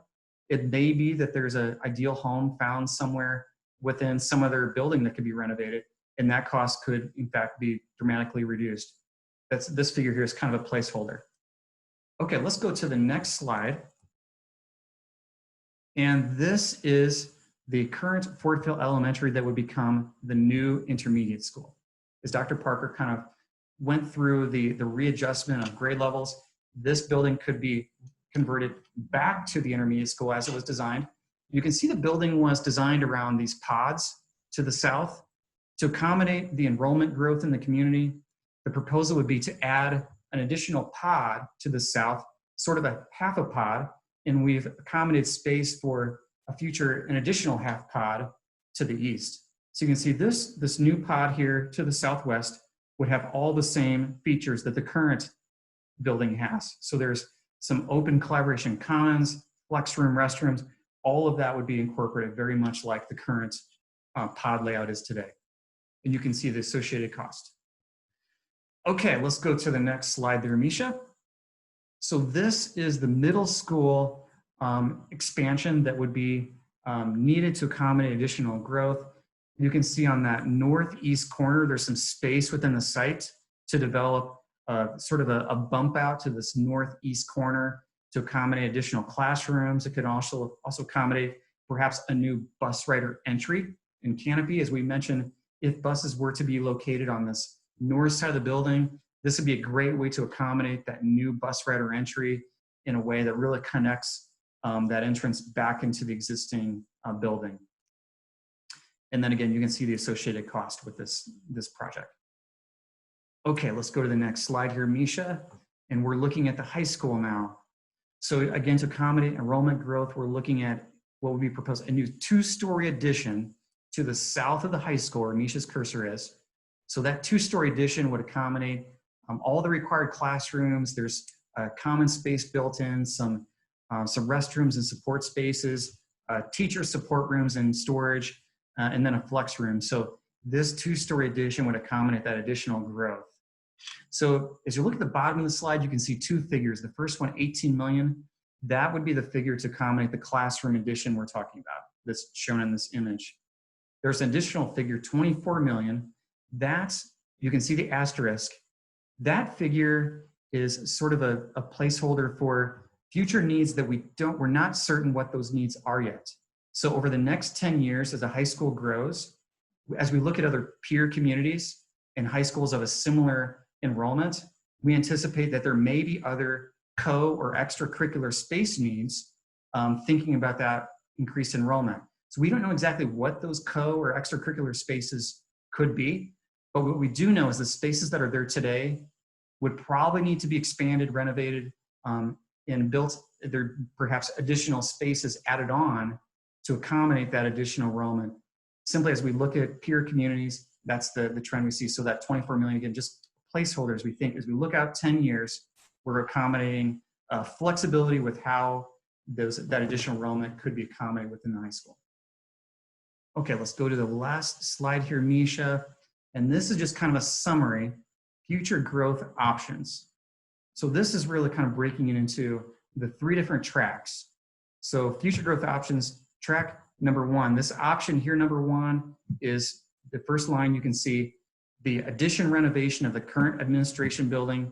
It may be that there's an ideal home found somewhere within some other building that could be renovated, and that cost could in fact be dramatically reduced. This figure here is kind of a placeholder. Okay, let's go to the next slide. And this is the current Fort Phil Elementary that would become the new intermediate school. As Dr. Parker kind of went through the readjustment of grade levels, this building could be converted back to the intermediate school as it was designed. You can see the building was designed around these pods to the south to accommodate the enrollment growth in the community. The proposal would be to add an additional pod to the south, sort of a half a pod, and we've accommodated space for an additional half pod to the east. So you can see this new pod here to the southwest would have all the same features that the current building has. So there's some open collaboration commons, flex room, restrooms, all of that would be incorporated very much like the current pod layout is today. And you can see the associated cost. Okay, let's go to the next slide there, Misha. So this is the middle school expansion that would be needed to accommodate additional growth. You can see on that northeast corner, there's some space within the site to develop sort of a bump out to this northeast corner to accommodate additional classrooms. It could also accommodate perhaps a new bus rider entry and canopy. As we mentioned, if buses were to be located on this north side of the building, this would be a great way to accommodate that new bus rider entry in a way that really connects that entrance back into the existing building. And then again, you can see the associated cost with this project. Okay, let's go to the next slide here, Misha. And we're looking at the high school now. So again, to accommodate enrollment growth, we're looking at what would be proposed, a new 2-story addition to the south of the high school where Misha's cursor is. So that 2-story addition would accommodate all the required classrooms. There's a common space built in, some restrooms and support spaces, teacher support rooms and storage, and then a flex room. So this 2-story addition would accommodate that additional growth. So as you look at the bottom of the slide, you can see 2 figures. The first one, 18 million, that would be the figure to accommodate the classroom addition we're talking about that's shown in this image. There's an additional figure, 24 million. That's, you can see the asterisk. That figure is sort of a placeholder for future needs that we're not certain what those needs are yet. So over the next 10 years, as a high school grows, as we look at other peer communities and high schools of a similar enrollment, we anticipate that there may be other or extracurricular space needs, thinking about that increased enrollment. So we don't know exactly what those or extracurricular spaces could be, but what we do know is the spaces that are there today would probably need to be expanded, renovated, and built there perhaps additional spaces added on to accommodate that additional enrollment. Simply as we look at peer communities, that's the trend we see. So that 24 million, again, just placeholders, we think as we look out 10 years, we're accommodating flexibility with how that additional enrollment could be accommodated within the high school. Okay, let's go to the last slide here, Misha. And this is just kind of a summary, future growth options. So this is really kind of breaking it into the 3 different tracks. So future growth options, track number 1. This option here, number 1, is the first line you can see, the addition renovation of the current administration building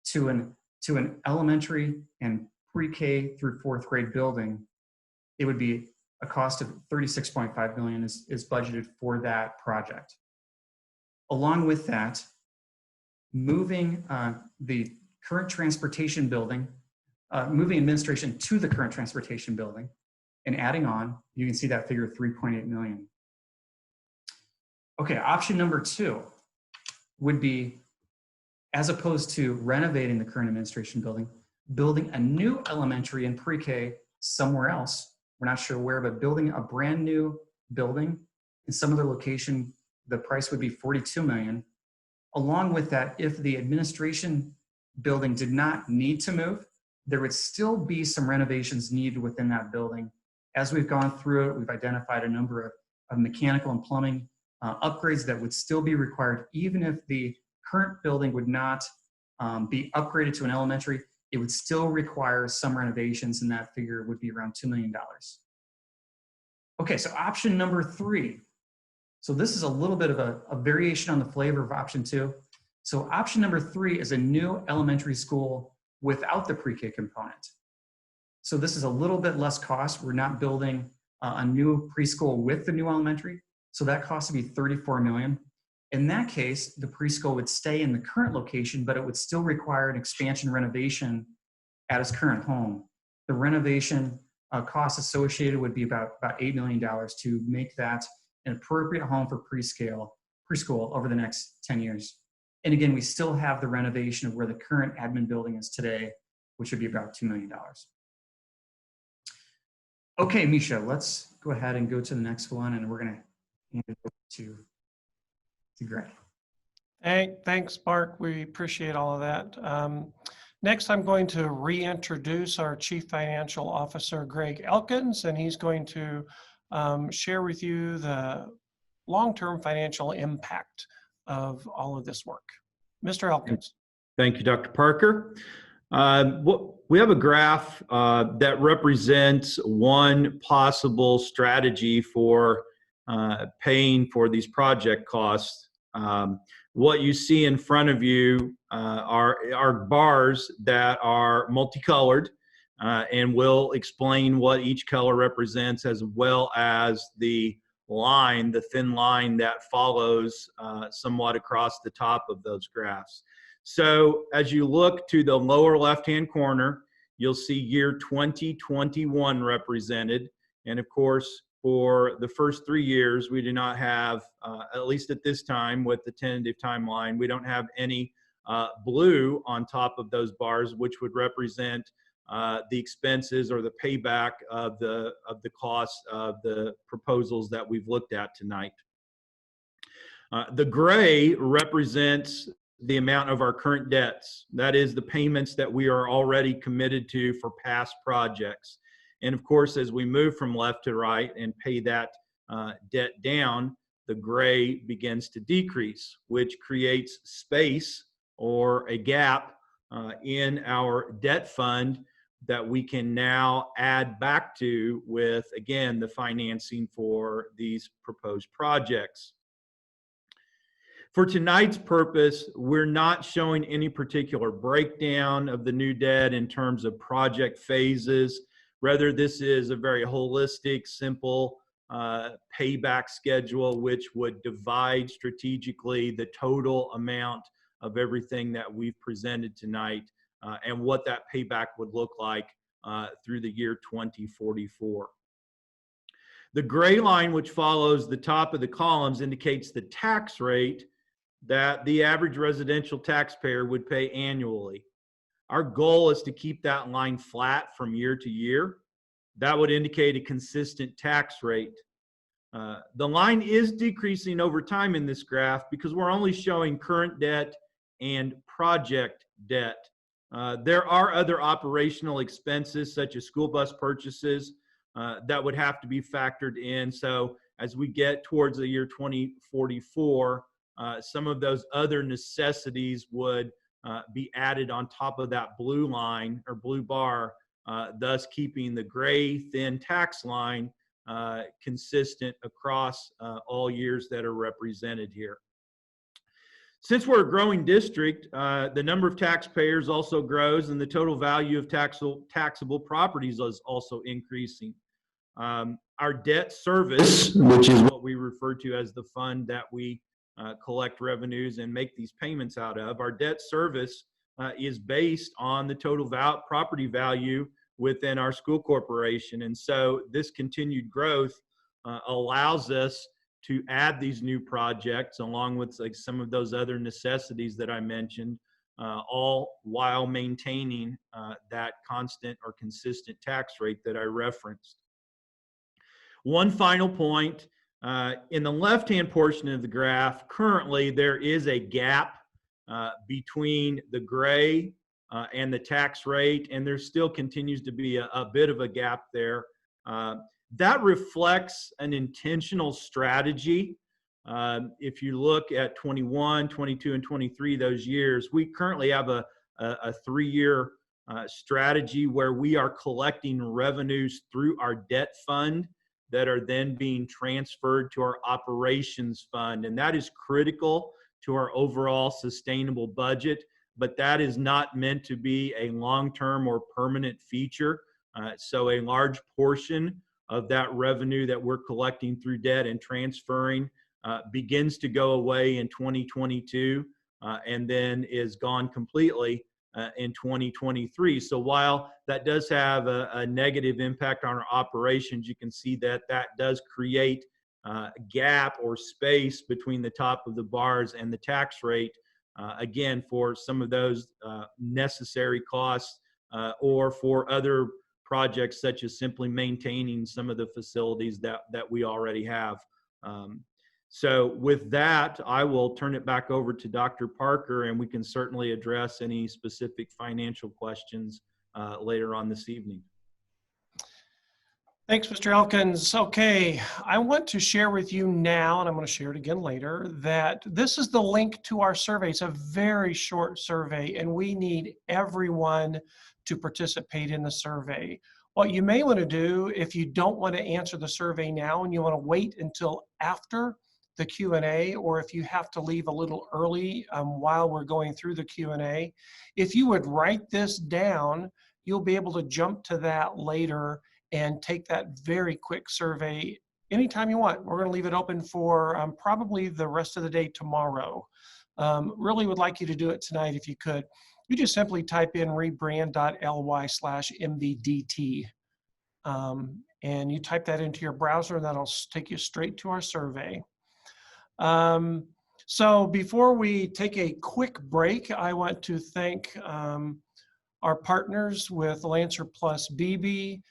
to an elementary and pre-K through 4th grade building. It would be a cost of $36.5 million is budgeted for that project. Along with that, moving the current transportation building, moving administration to the current transportation building and adding on, you can see that figure of $3.8 million. Okay, option number 2 would be, as opposed to renovating the current administration building, building a new elementary and pre-K somewhere else. We're not sure where, but building a brand new building in some other location, the price would be $42 million. Along with that, if the administration building did not need to move, there would still be some renovations needed within that building. As we've gone through it, we've identified a number of mechanical and plumbing upgrades that would still be required, even if the current building would not be upgraded to an elementary. It would still require some renovations, and that figure would be around $2 million. Okay, so option number 3. So this is a little bit of a variation on the flavor of option 2. So option number 3 is a new elementary school without the pre-K component. So this is a little bit less cost. We're not building a new preschool with the new elementary. So that cost would be $34 million. In that case, the preschool would stay in the current location, but it would still require an expansion renovation at its current home. The renovation costs associated would be about $8 million to make that an appropriate home for preschool over the next 10 years. And again, we still have the renovation of where the current admin building is today, which would be about $2 million. Okay, Misha, let's go ahead and go to the next one, and we're going to hand it over to Greg. Thanks, Mark. We appreciate all of that. Next, I'm going to reintroduce our Chief Financial Officer, Greg Elkins, and he's going to share with you the long-term financial impact of all of this work. Mr. Elkins. Thank you, Dr. Parker. We have a graph that represents one possible strategy for paying for these project costs. What you see in front of you are bars that are multicolored, and we'll explain what each color represents, as well as the line, the thin line that follows somewhat across the top of those graphs. So as you look to the lower left-hand corner, you'll see year 2021 represented. And of course, for the first 3 years, we do not have, at least at this time with the tentative timeline, we don't have any blue on top of those bars, which would represent the expenses or the payback of the cost of the proposals that we've looked at tonight. The gray represents the amount of our current debts. That is the payments that we are already committed to for past projects. And of course, as we move from left to right and pay that debt down, the gray begins to decrease, which creates space or a gap in our debt fund that we can now add back to with, again, the financing for these proposed projects. For tonight's purpose, we're not showing any particular breakdown of the new debt in terms of project phases. Rather, this is a very holistic, simple payback schedule, which would divide strategically the total amount of everything that we've presented tonight and what that payback would look like through the year 2044. The gray line, which follows the top of the columns, indicates the tax rate that the average residential taxpayer would pay annually. Our goal is to keep that line flat from year to year. That would indicate a consistent tax rate. The line is decreasing over time in this graph because we're only showing current debt and project debt. There are other operational expenses such as school bus purchases that would have to be factored in. So as we get towards the year 2044, some of those other necessities would be added on top of that blue line or blue bar, thus keeping the gray thin tax line consistent across all years that are represented here. Since we're a growing district, the number of taxpayers also grows, and the total value of taxable properties is also increasing. Our debt service, which is what we refer to as the fund that we collect revenues and make these payments out of, our debt service is based on the total property value within our school corporation. And so this continued growth allows us to add these new projects along with like some of those other necessities that I mentioned, all while maintaining that constant or consistent tax rate that I referenced. One final point, in the left-hand portion of the graph, currently there is a gap between the gray and the tax rate, and there still continues to be a bit of a gap there. That reflects an intentional strategy. If you look at 21, 22, and 23, those years, we currently have a 3-year strategy where we are collecting revenues through our debt fund that are then being transferred to our operations fund. And that is critical to our overall sustainable budget, but that is not meant to be a long-term or permanent feature. So a large portion of that revenue that we're collecting through debt and transferring begins to go away in 2022 and then is gone completely in 2023. So while that does have a negative impact on our operations, you can see that that does create a gap or space between the top of the bars and the tax rate, again, for some of those necessary costs or for other projects such as simply maintaining some of the facilities that we already have. So with that, I will turn it back over to Dr. Parker, and we can certainly address any specific financial questions later on this evening. Thanks, Mr. Elkins. Okay, I want to share with you now, and I'm going to share it again later, that this is the link to our survey. It's a very short survey, and we need everyone to participate in the survey. What you may want to do, if you don't want to answer the survey now and you want to wait until after the Q&A, or if you have to leave a little early while we're going through the Q&A, if you would write this down, you'll be able to jump to that later and take that very quick survey anytime you want. We're going to leave it open for probably the rest of the day tomorrow. Really would like you to do it tonight if you could. You just simply type in rebrand.ly/MVDT. And you type that into your browser, and that'll take you straight to our survey. So before we take a quick break, I want to thank our partners with Lancer Plus BB.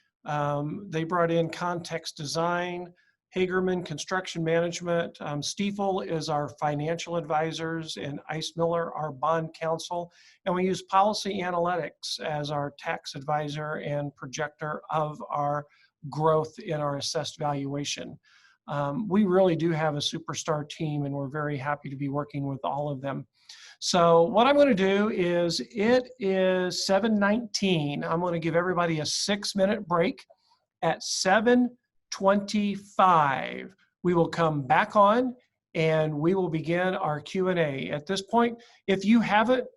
They brought in Context Design, Hagerman Construction Management, Stiefel is our financial advisors, and Ice Miller, our bond counsel. And we use Policy Analytics as our tax advisor and projector of our growth in our assessed valuation. We really do have a superstar team, and we're very happy to be working with all of them. So what I'm going to do is, it is 7:19. I'm going to give everybody a 6-minute break. At 7:25, we will come back on and we will begin our Q&A. At this point, if you haven't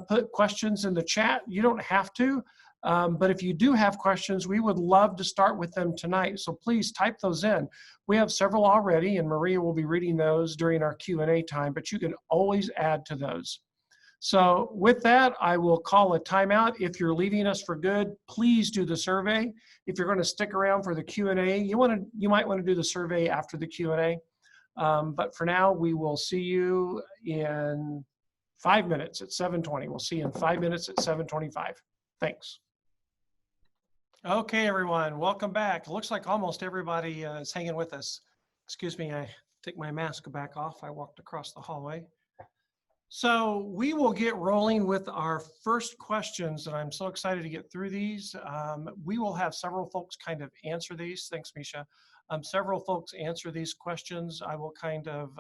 put questions in the chat, you don't have to. But if you do have questions, we would love to start with them tonight. So please type those in. We have several already, and Maria will be reading those during our Q&A time, but you can always add to those. So with that, I will call a timeout. If you're leaving us for good, please do the survey. If you're going to stick around for the Q&A, you might want to do the survey after the Q&A. But for now, we will see you in 5 minutes at 7:20. We'll see you in 5 minutes at 7:25. Thanks. Okay, everyone, welcome back. It looks like almost everybody is hanging with us. Excuse me, I take my mask back off. I walked across the hallway. So we will get rolling with our first questions, and I'm so excited to get through these. We will have several folks kind of answer these. Thanks, Misha. Several folks answer these questions. I will kind of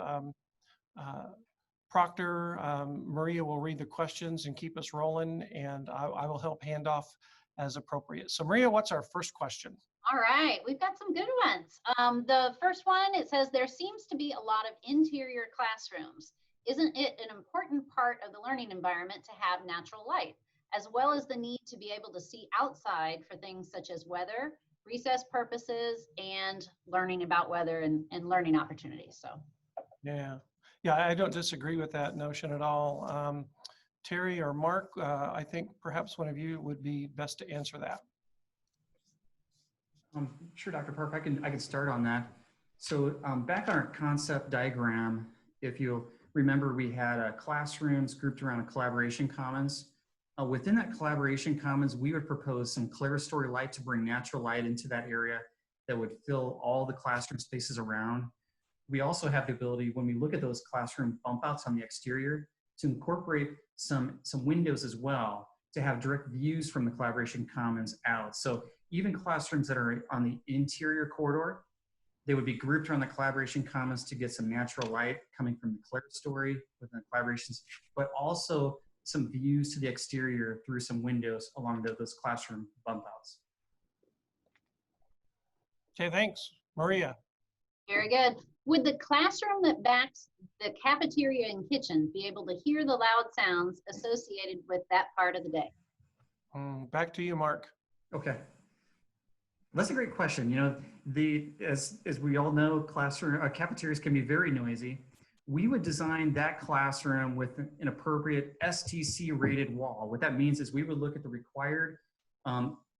proctor. Maria will read the questions and keep us rolling, and I will help hand off as appropriate. So Maria, what's our first question? All right, we've got some good ones. The first one, it says, there seems to be a lot of interior classrooms. Isn't it an important part of the learning environment to have natural light, as well as the need to be able to see outside for things such as weather, recess purposes, and learning about weather and learning opportunities? So, Yeah, I don't disagree with that notion at all. Terry or Mark, I think perhaps one of you would be best to answer that. Sure, Dr. Park, I can start on that. So back on our concept diagram, if you remember, we had classrooms grouped around a collaboration commons. Within that collaboration commons, we would propose some clerestory light to bring natural light into that area that would fill all the classroom spaces around. We also have the ability, when we look at those classroom bump outs on the exterior, to incorporate some windows as well to have direct views from the collaboration commons out. So even classrooms that are on the interior corridor, they would be grouped around the collaboration commons to get some natural light coming from the clerestory within the collaborations, but also some views to the exterior through some windows along those classroom bump outs. Okay, thanks. Maria. very good. Would the classroom that backs the cafeteria and kitchen be able to hear the loud sounds associated with that part of the day? Back to you, Mark. Okay. That's a great question. You know, as we all know, cafeterias can be very noisy. We would design that classroom with an appropriate STC rated wall. What that means is we would look at the required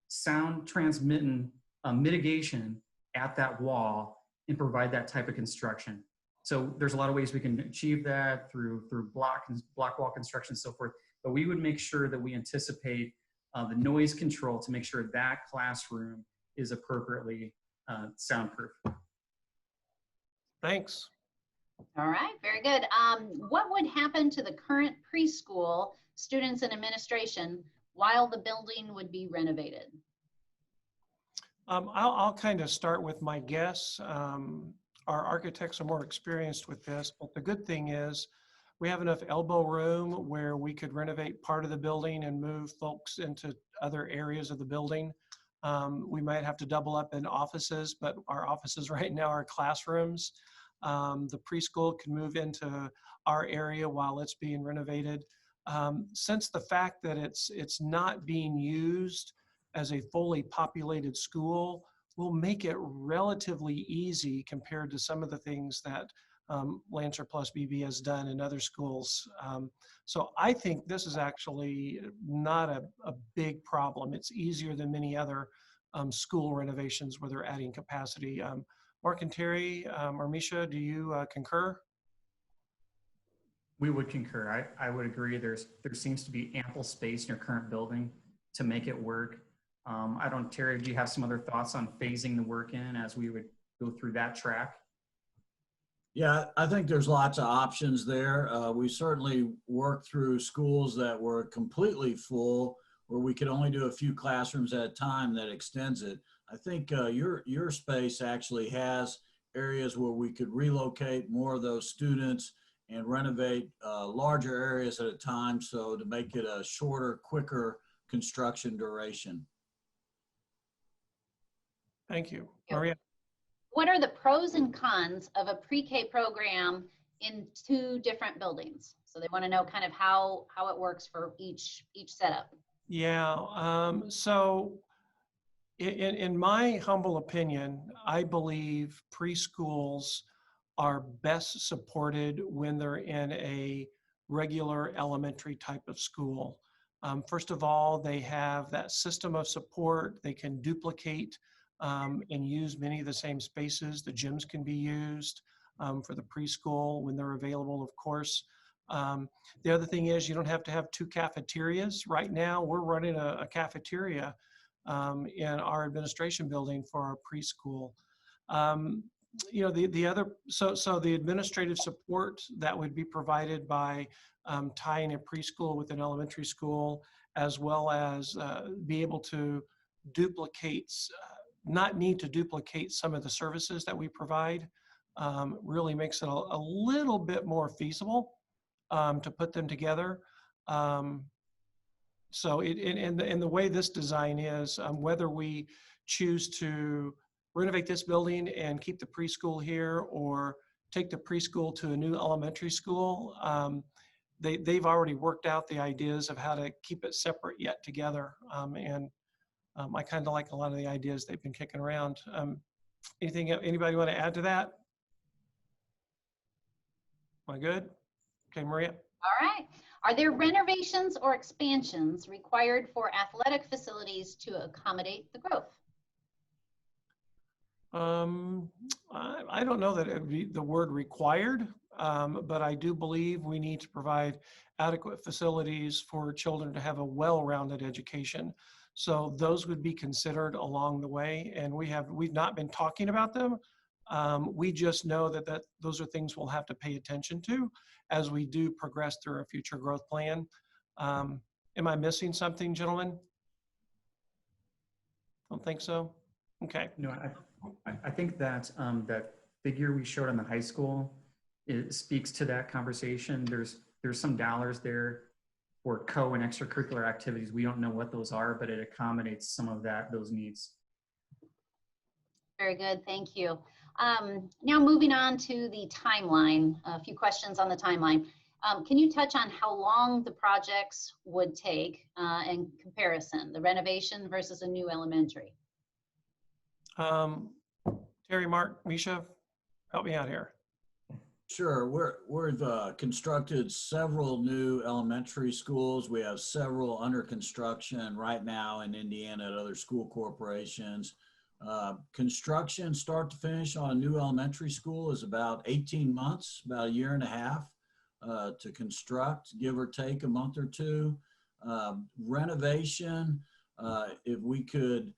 sound transmitting mitigation at that wall and provide that type of construction. So there's a lot of ways we can achieve that through block wall construction and so forth, but we would make sure that we anticipate the noise control to make sure that classroom is appropriately soundproof. Thanks. All right, very good. What would happen to the current preschool students and administration while the building would be renovated? I'll kind of start with my guess. Our architects are more experienced with this, but the good thing is we have enough elbow room where we could renovate part of the building and move folks into other areas of the building. We might have to double up in offices, but our offices right now are classrooms. The preschool can move into our area while it's being renovated. Since the fact that it's not being used as a fully populated school will make it relatively easy compared to some of the things that Lancer Plus BB has done in other schools. So I think this is actually not a big problem. It's easier than many other school renovations where they're adding capacity. Mark and Terry or Misha, do you concur? We would concur. I would agree. There seems to be ample space in your current building to make it work. I don't, Terry, do you have some other thoughts on phasing the work in as we would go through that track? Yeah, I think there's lots of options there. We certainly worked through schools that were completely full, where we could only do a few classrooms at a time. That extends it. I think your space actually has areas where we could relocate more of those students and renovate larger areas at a time, so to make it a shorter, quicker construction duration. Thank you. Maria? What are the pros and cons of a pre-K program in 2 different buildings? So they want to know kind of how it works for each setup. Yeah, so in my humble opinion, I believe preschools are best supported when they're in a regular elementary type of school. First of all, they have that system of support. They can duplicate and use many of the same spaces. The gyms can be used for the preschool when they're available, of course. The other thing is you don't have to have 2 cafeterias. Right now, we're running a cafeteria in our administration building for our preschool. You know, the other, so the administrative support that would be provided by tying a preschool with an elementary school, as well as be able to duplicate, not need to duplicate some of the services that we provide, really makes it a little bit more feasible to put them together. So and the way this design is, whether we choose to renovate this building and keep the preschool here or take the preschool to a new elementary school, they've already worked out the ideas of how to keep it separate yet together. I kind of like a lot of the ideas they've been kicking around. Anybody want to add to that? Am I good? Okay, Maria. All right. Are there renovations or expansions required for athletic facilities to accommodate the growth? I don't know that it would be the word required, but I do believe we need to provide adequate facilities for children to have a well-rounded education. So those would be considered along the way, and we've not been talking about them. We just know that those are things we'll have to pay attention to as we do progress through our future growth plan. Am I missing something, gentlemen? Don't think so. Okay. No, I think that that figure we showed on the high school, it speaks to that conversation. There's some dollars there for co and extracurricular activities. We don't know what those are, but it accommodates some of those needs. Very good, thank you. Now moving on to the timeline, a few questions on the timeline. Can you touch on how long the projects would take in comparison, the renovation versus a new elementary? Terry, Mark, Misha, help me out here. Sure, we've constructed several new elementary schools. We have several under construction right now in Indiana at other school corporations. Construction start to finish on a new elementary school is about 18 months, about a year and a half to construct, give or take a month or two. Renovation, if we could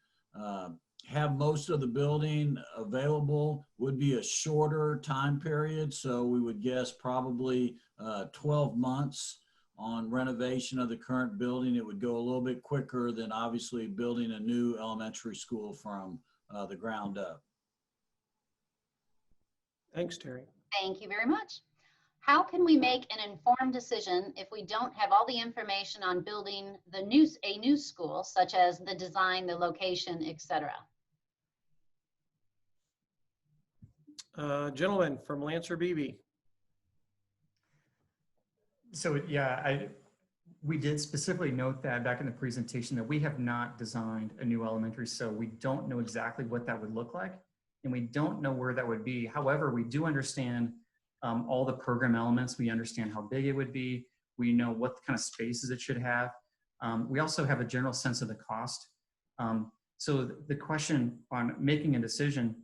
have most of the building available, would be a shorter time period. So we would guess probably 12 months on renovation of the current building. It would go a little bit quicker than obviously building a new elementary school from the ground up. Thanks, Terry. Thank you very much. How can we make an informed decision if we don't have all the information on building a new school, such as the design, the location, etc.? Gentleman from Lancer BB. So yeah, we did specifically note that back in the presentation that we have not designed a new elementary, so we don't know exactly what that would look like, and we don't know where that would be. However, we do understand all the program elements. We understand how big it would be. We know what kind of spaces it should have. We also have a general sense of the cost. So the question on making a decision,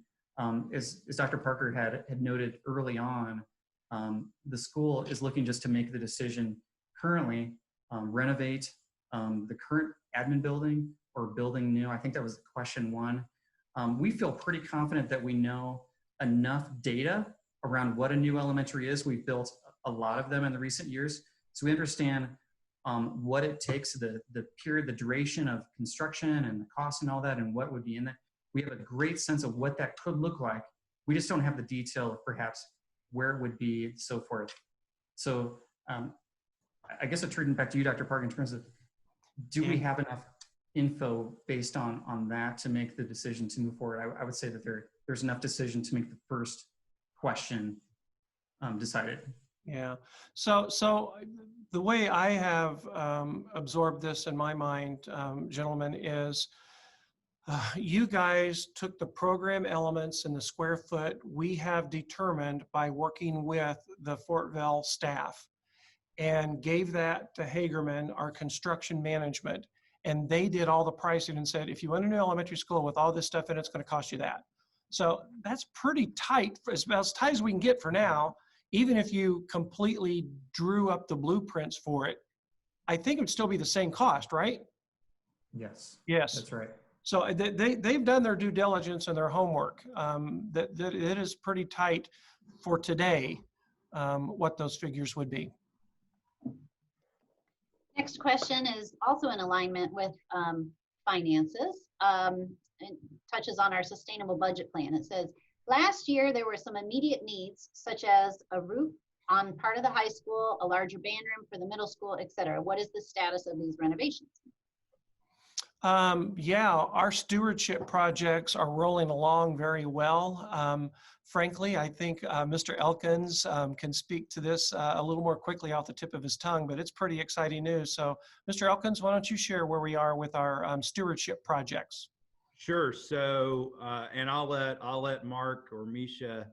as Dr. Parker had noted early on, the school is looking just to make the decision currently, renovate the current admin building or building new. I think that was question one. We feel pretty confident that we know enough data around what a new elementary is. We've built a lot of them in the recent years. So we understand what it takes, the period, the duration of construction and the cost and all that, and what would be in that. We have a great sense of what that could look like. We just don't have the detail of perhaps where it would be, so forth. So I guess I'll turn it back to you, Dr. Park, in terms of, do we have enough info based on that to make the decision to move forward? I would say that there's enough decision to make the first question decided. Yeah. So the way I have absorbed this in my mind, gentlemen, is you guys took the program elements and the square foot we have determined by working with the Fort Vale staff and gave that to Hagerman, our construction management, and they did all the pricing and said, if you want a new elementary school with all this stuff in it, it's going to cost you that. So that's pretty tight, as tight as we can get for now. even if you completely drew up the blueprints for it, I think it would still be the same cost, right? Yes, Yes. that's right. So they've done their due diligence and their homework. That it is pretty tight for today, what those figures would be. Next question is also in alignment with finances. It touches on our sustainable budget plan. It says, last year there were some immediate needs, such as a roof on part of the high school, a larger band room for the middle school, etc. What is the status of these renovations? Yeah, our stewardship projects are rolling along very well. Frankly, I think Mr. Elkins can speak to this a little more quickly off the tip of his tongue, but it's pretty exciting news. So, Mr. Elkins, why don't you share where we are with our stewardship projects? Sure. So, and I'll let Mark or Misha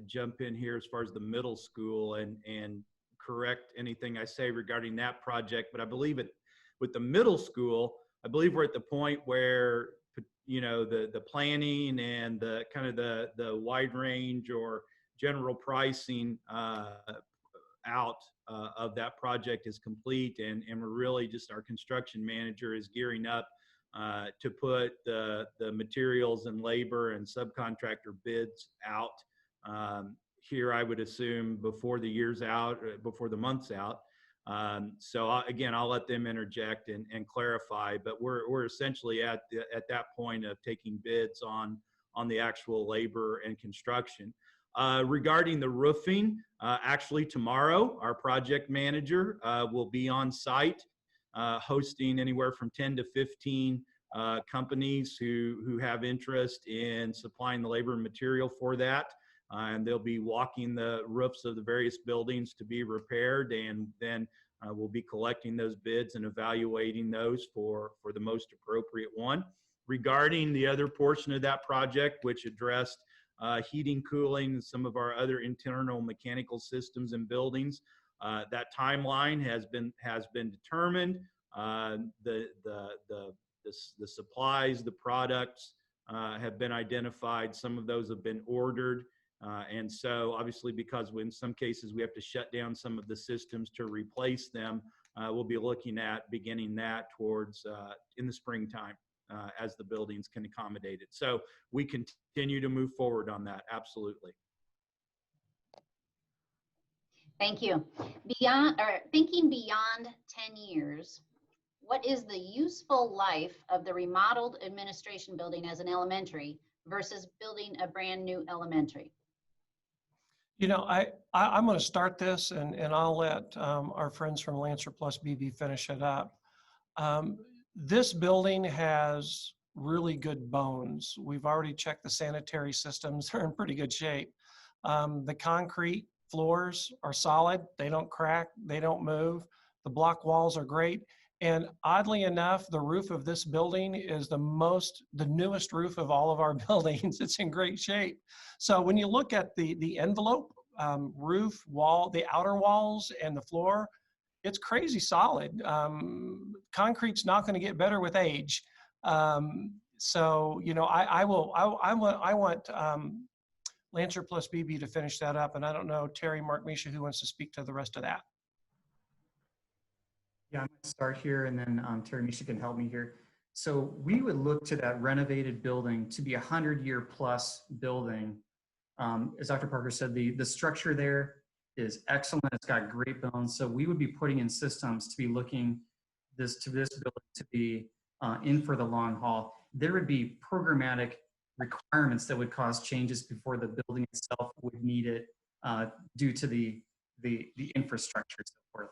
jump in here as far as the middle school and correct anything I say regarding that project. But I believe with the middle school, I believe we're at the point where, you know, the planning and the kind of the wide range or general pricing out of that project is complete, and we're really just, our construction manager is gearing up to put the materials and labor and subcontractor bids out here, I would assume before the year's out, before the month's out. So again, I'll let them interject and clarify, but we're essentially at that point of taking bids on the actual labor and construction. Regarding the roofing, actually tomorrow, our project manager will be on site hosting anywhere from 10 to 15 companies who have interest in supplying the labor and material for that. And they'll be walking the roofs of the various buildings to be repaired, and then we'll be collecting those bids and evaluating those for the most appropriate one. Regarding the other portion of that project, which addressed heating, cooling, and some of our other internal mechanical systems and buildings, that timeline has been determined. The supplies, the products have been identified. Some of those have been ordered. And so obviously, because in some cases we have to shut down some of the systems to replace them, we'll be looking at beginning that towards in the springtime as the buildings can accommodate it. So we continue to move forward on that. Absolutely. Thank you. Thinking beyond 10 years, what is the useful life of the remodeled administration building as an elementary versus building a brand new elementary? You know, I'm going to start this, and I'll let our friends from Lancer Plus BB finish it up. This building has really good bones. We've already checked the sanitary systems. They're in pretty good shape. The concrete floors are solid. They don't crack. They don't move. The block walls are great. And oddly enough, the roof of this building is the newest roof of all of our buildings. It's in great shape. So when you look at the envelope, roof, wall, the outer walls and the floor, it's crazy solid. Concrete's not going to get better with age. So, you know, I want Lancer Plus BB to finish that up. And I don't know, Terry, Mark, Misha, who wants to speak to the rest of that? Yeah, I'm going to start here, and then Terry, Misha can help me here. So we would look to that renovated building to be a 100-year plus building. As Dr. Parker said, the structure there is excellent. It's got great bones. So we would be putting in systems to be looking this building to be in for the long haul. There would be programmatic requirements that would cause changes before the building itself would need it due to the infrastructure and so forth.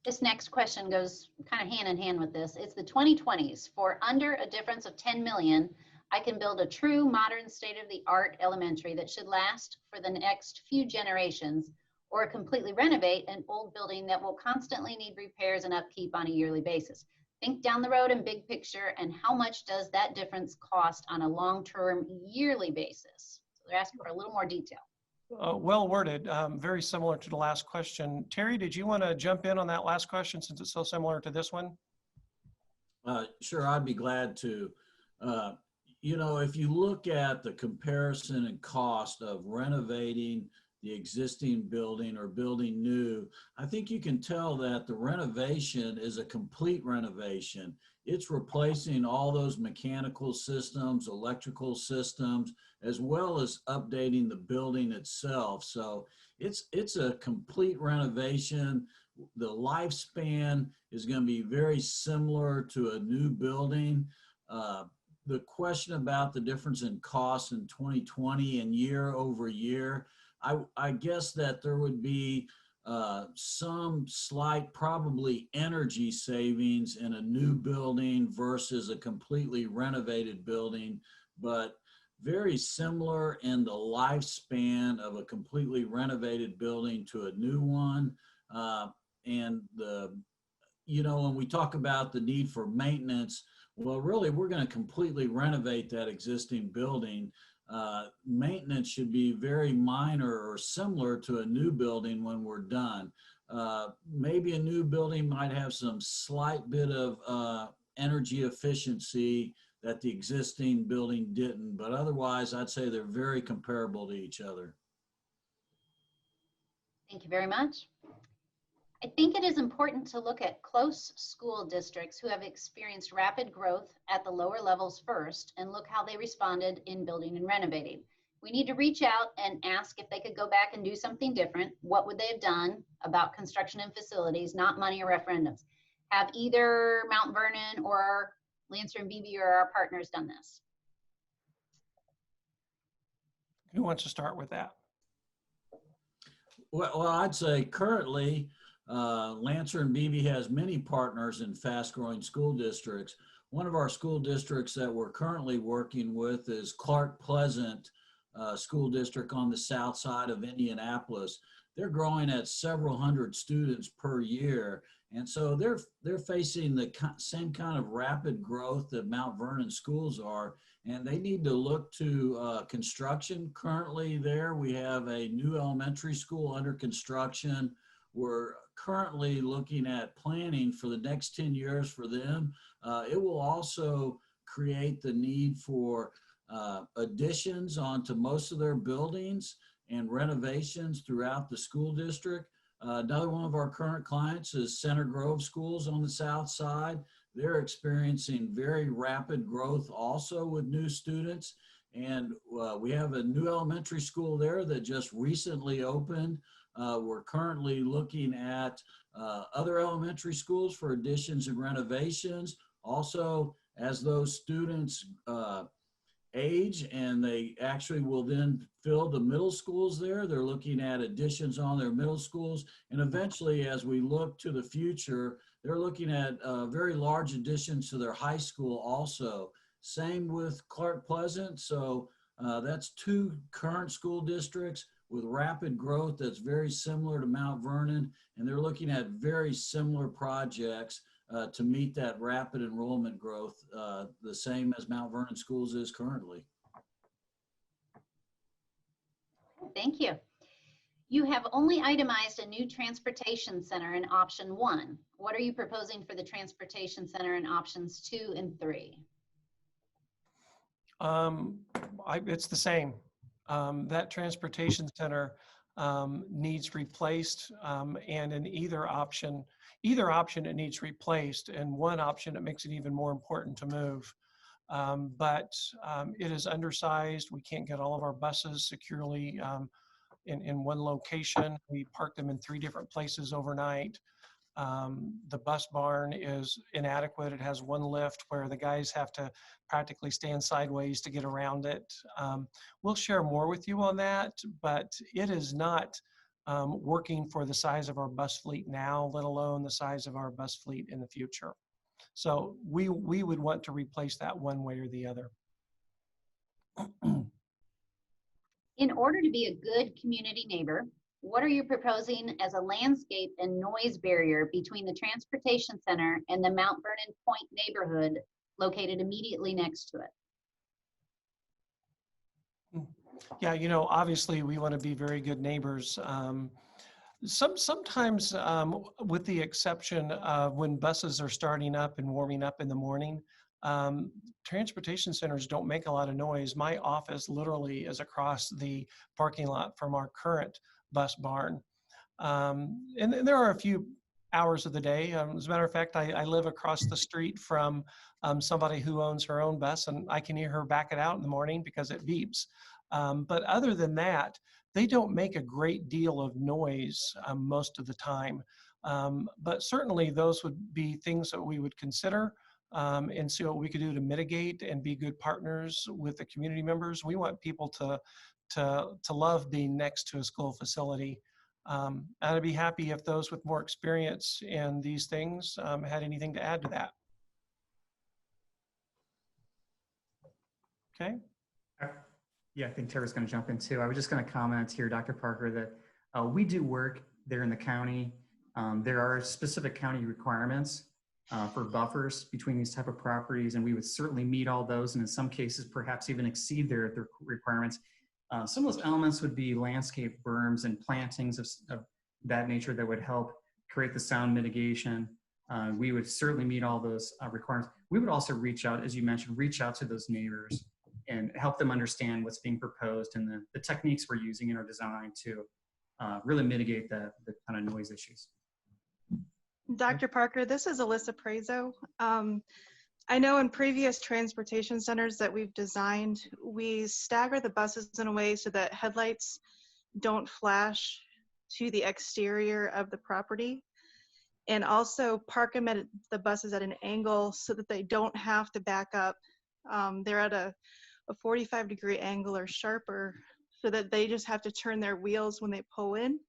This next question goes kind of hand in hand with this. It's the 2020s. For under a difference of 10 million, I can build a true modern state-of-the-art elementary that should last for the next few generations, or completely renovate an old building that will constantly need repairs and upkeep on a yearly basis. Think down the road and big picture, and how much does that difference cost on a long-term yearly basis? So they're asking for a little more detail. Well worded, very similar to the last question. Terry, did you want to jump in on that last question since it's so similar to this one? Sure, I'd be glad to. you know, if you look at the comparison and cost of renovating the existing building or building new, I think you can tell that the renovation is a complete renovation. It's replacing all those mechanical systems, electrical systems, as well as updating the building itself. So it's a complete renovation. The lifespan is going to be very similar to a new building. The question about the difference in cost in 2020 and year over year, I guess that there would be some slight, probably energy savings in a new building versus a completely renovated building, but very similar in the lifespan of a completely renovated building to a new one. And you know, when we talk about the need for maintenance, well, really, we're going to completely renovate that existing building. Maintenance should be very minor or similar to a new building when we're done. Maybe a new building might have some slight bit of energy efficiency that the existing building didn't, but otherwise, I'd say they're very comparable to each other. Thank you very much. I think it is important to look at close school districts who have experienced rapid growth at the lower levels first and look how they responded in building and renovating. We need to reach out and ask if they could go back and do something different. What would they have done about construction and facilities, not money or referendums? Have either Mount Vernon or Lancer and Beebe or our partners done this? Who wants to start with that? Well, I'd say currently, Lancer and Beebe has many partners in fast-growing school districts. One of our school districts that we're currently working with is Clark Pleasant School District on the south side of Indianapolis. They're growing at several hundred students per year, and so they're facing the same kind of rapid growth that Mount Vernon schools are, and they need to look to construction. Currently there, we have a new elementary school under construction. We're currently looking at planning for the next 10 years for them. It will also create the need for additions onto most of their buildings and renovations throughout the school district. Another one of our current clients is Center Grove Schools on the south side. They're experiencing very rapid growth also with new students. And we have a new elementary school there that just recently opened. We're currently looking at other elementary schools for additions and renovations. Also, as those students age and they actually will then fill the middle schools there, they're looking at additions on their middle schools. And eventually, as we look to the future, they're looking at very large additions to their high school also. Same with Clark Pleasant. So that's two current school districts with rapid growth that's very similar to Mount Vernon, and they're looking at very similar projects to meet that rapid enrollment growth, the same as Mount Vernon Schools is currently. Thank you. You have only itemized a new transportation center in option 1. What are you proposing for the transportation center in options 2 and 3? It's the same. That transportation center needs replaced, and in either option it needs replaced, and one option it makes it even more important to move. But it is undersized. We can't get all of our buses securely in one location. We park them in 3 different places overnight. The bus barn is inadequate. It has one lift where the guys have to practically stand sideways to get around it. We'll share more with you on that, but it is not working for the size of our bus fleet now, let alone the size of our bus fleet in the future. So we would want to replace that one way or the other. In order to be a good community neighbor, what are you proposing as a landscape and noise barrier between the transportation center and the Mount Vernon Point neighborhood located immediately next to it? Yeah, you know, obviously we want to be very good neighbors. Sometimes, with the exception of when buses are starting up and warming up in the morning, Transportation centers don't make a lot of noise. My office literally is across the parking lot from our current bus barn. And there are a few hours of the day. As a matter of fact, I live across the street from somebody who owns her own bus, and I can hear her back it out in the morning because it beeps. But other than that, they don't make a great deal of noise most of the time. But certainly those would be things that we would consider and see what we could do to mitigate and be good partners with the community members. We want people to love being next to a school facility. I'd be happy if those with more experience in these things had anything to add to that. Okay. Yeah, I think Tara's going to jump in too. I was just going to comment here, Dr. Parker, that we do work there in the county. There are specific county requirements for buffers between these type of properties, and we would certainly meet all those, and in some cases perhaps even exceed their requirements. Some of those elements would be landscape berms and plantings of that nature that would help create the sound mitigation. We would certainly meet all those requirements. We would also reach out, as you mentioned, reach out to those neighbors and help them understand what's being proposed and the techniques we're using in our design to really mitigate the kind of noise issues. Dr. Parker, this is Alyssa Prezo. I know in previous transportation centers that we've designed, we stagger the buses in a way so that headlights don't flash to the exterior of the property, and also park them at the buses at an angle so that they don't have to back up. They're at a 45-degree angle or sharper so that they just have to turn their wheels when they pull in,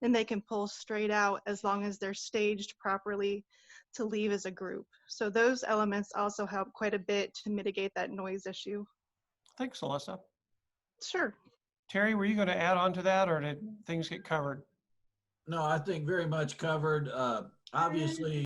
and they can pull straight out as long as they're staged properly to leave as a group. So those elements also help quite a bit to mitigate that noise issue. Thanks, Alyssa. Sure. Terry, were you going to add on to that, or did things get covered? No, I think very much covered. Obviously,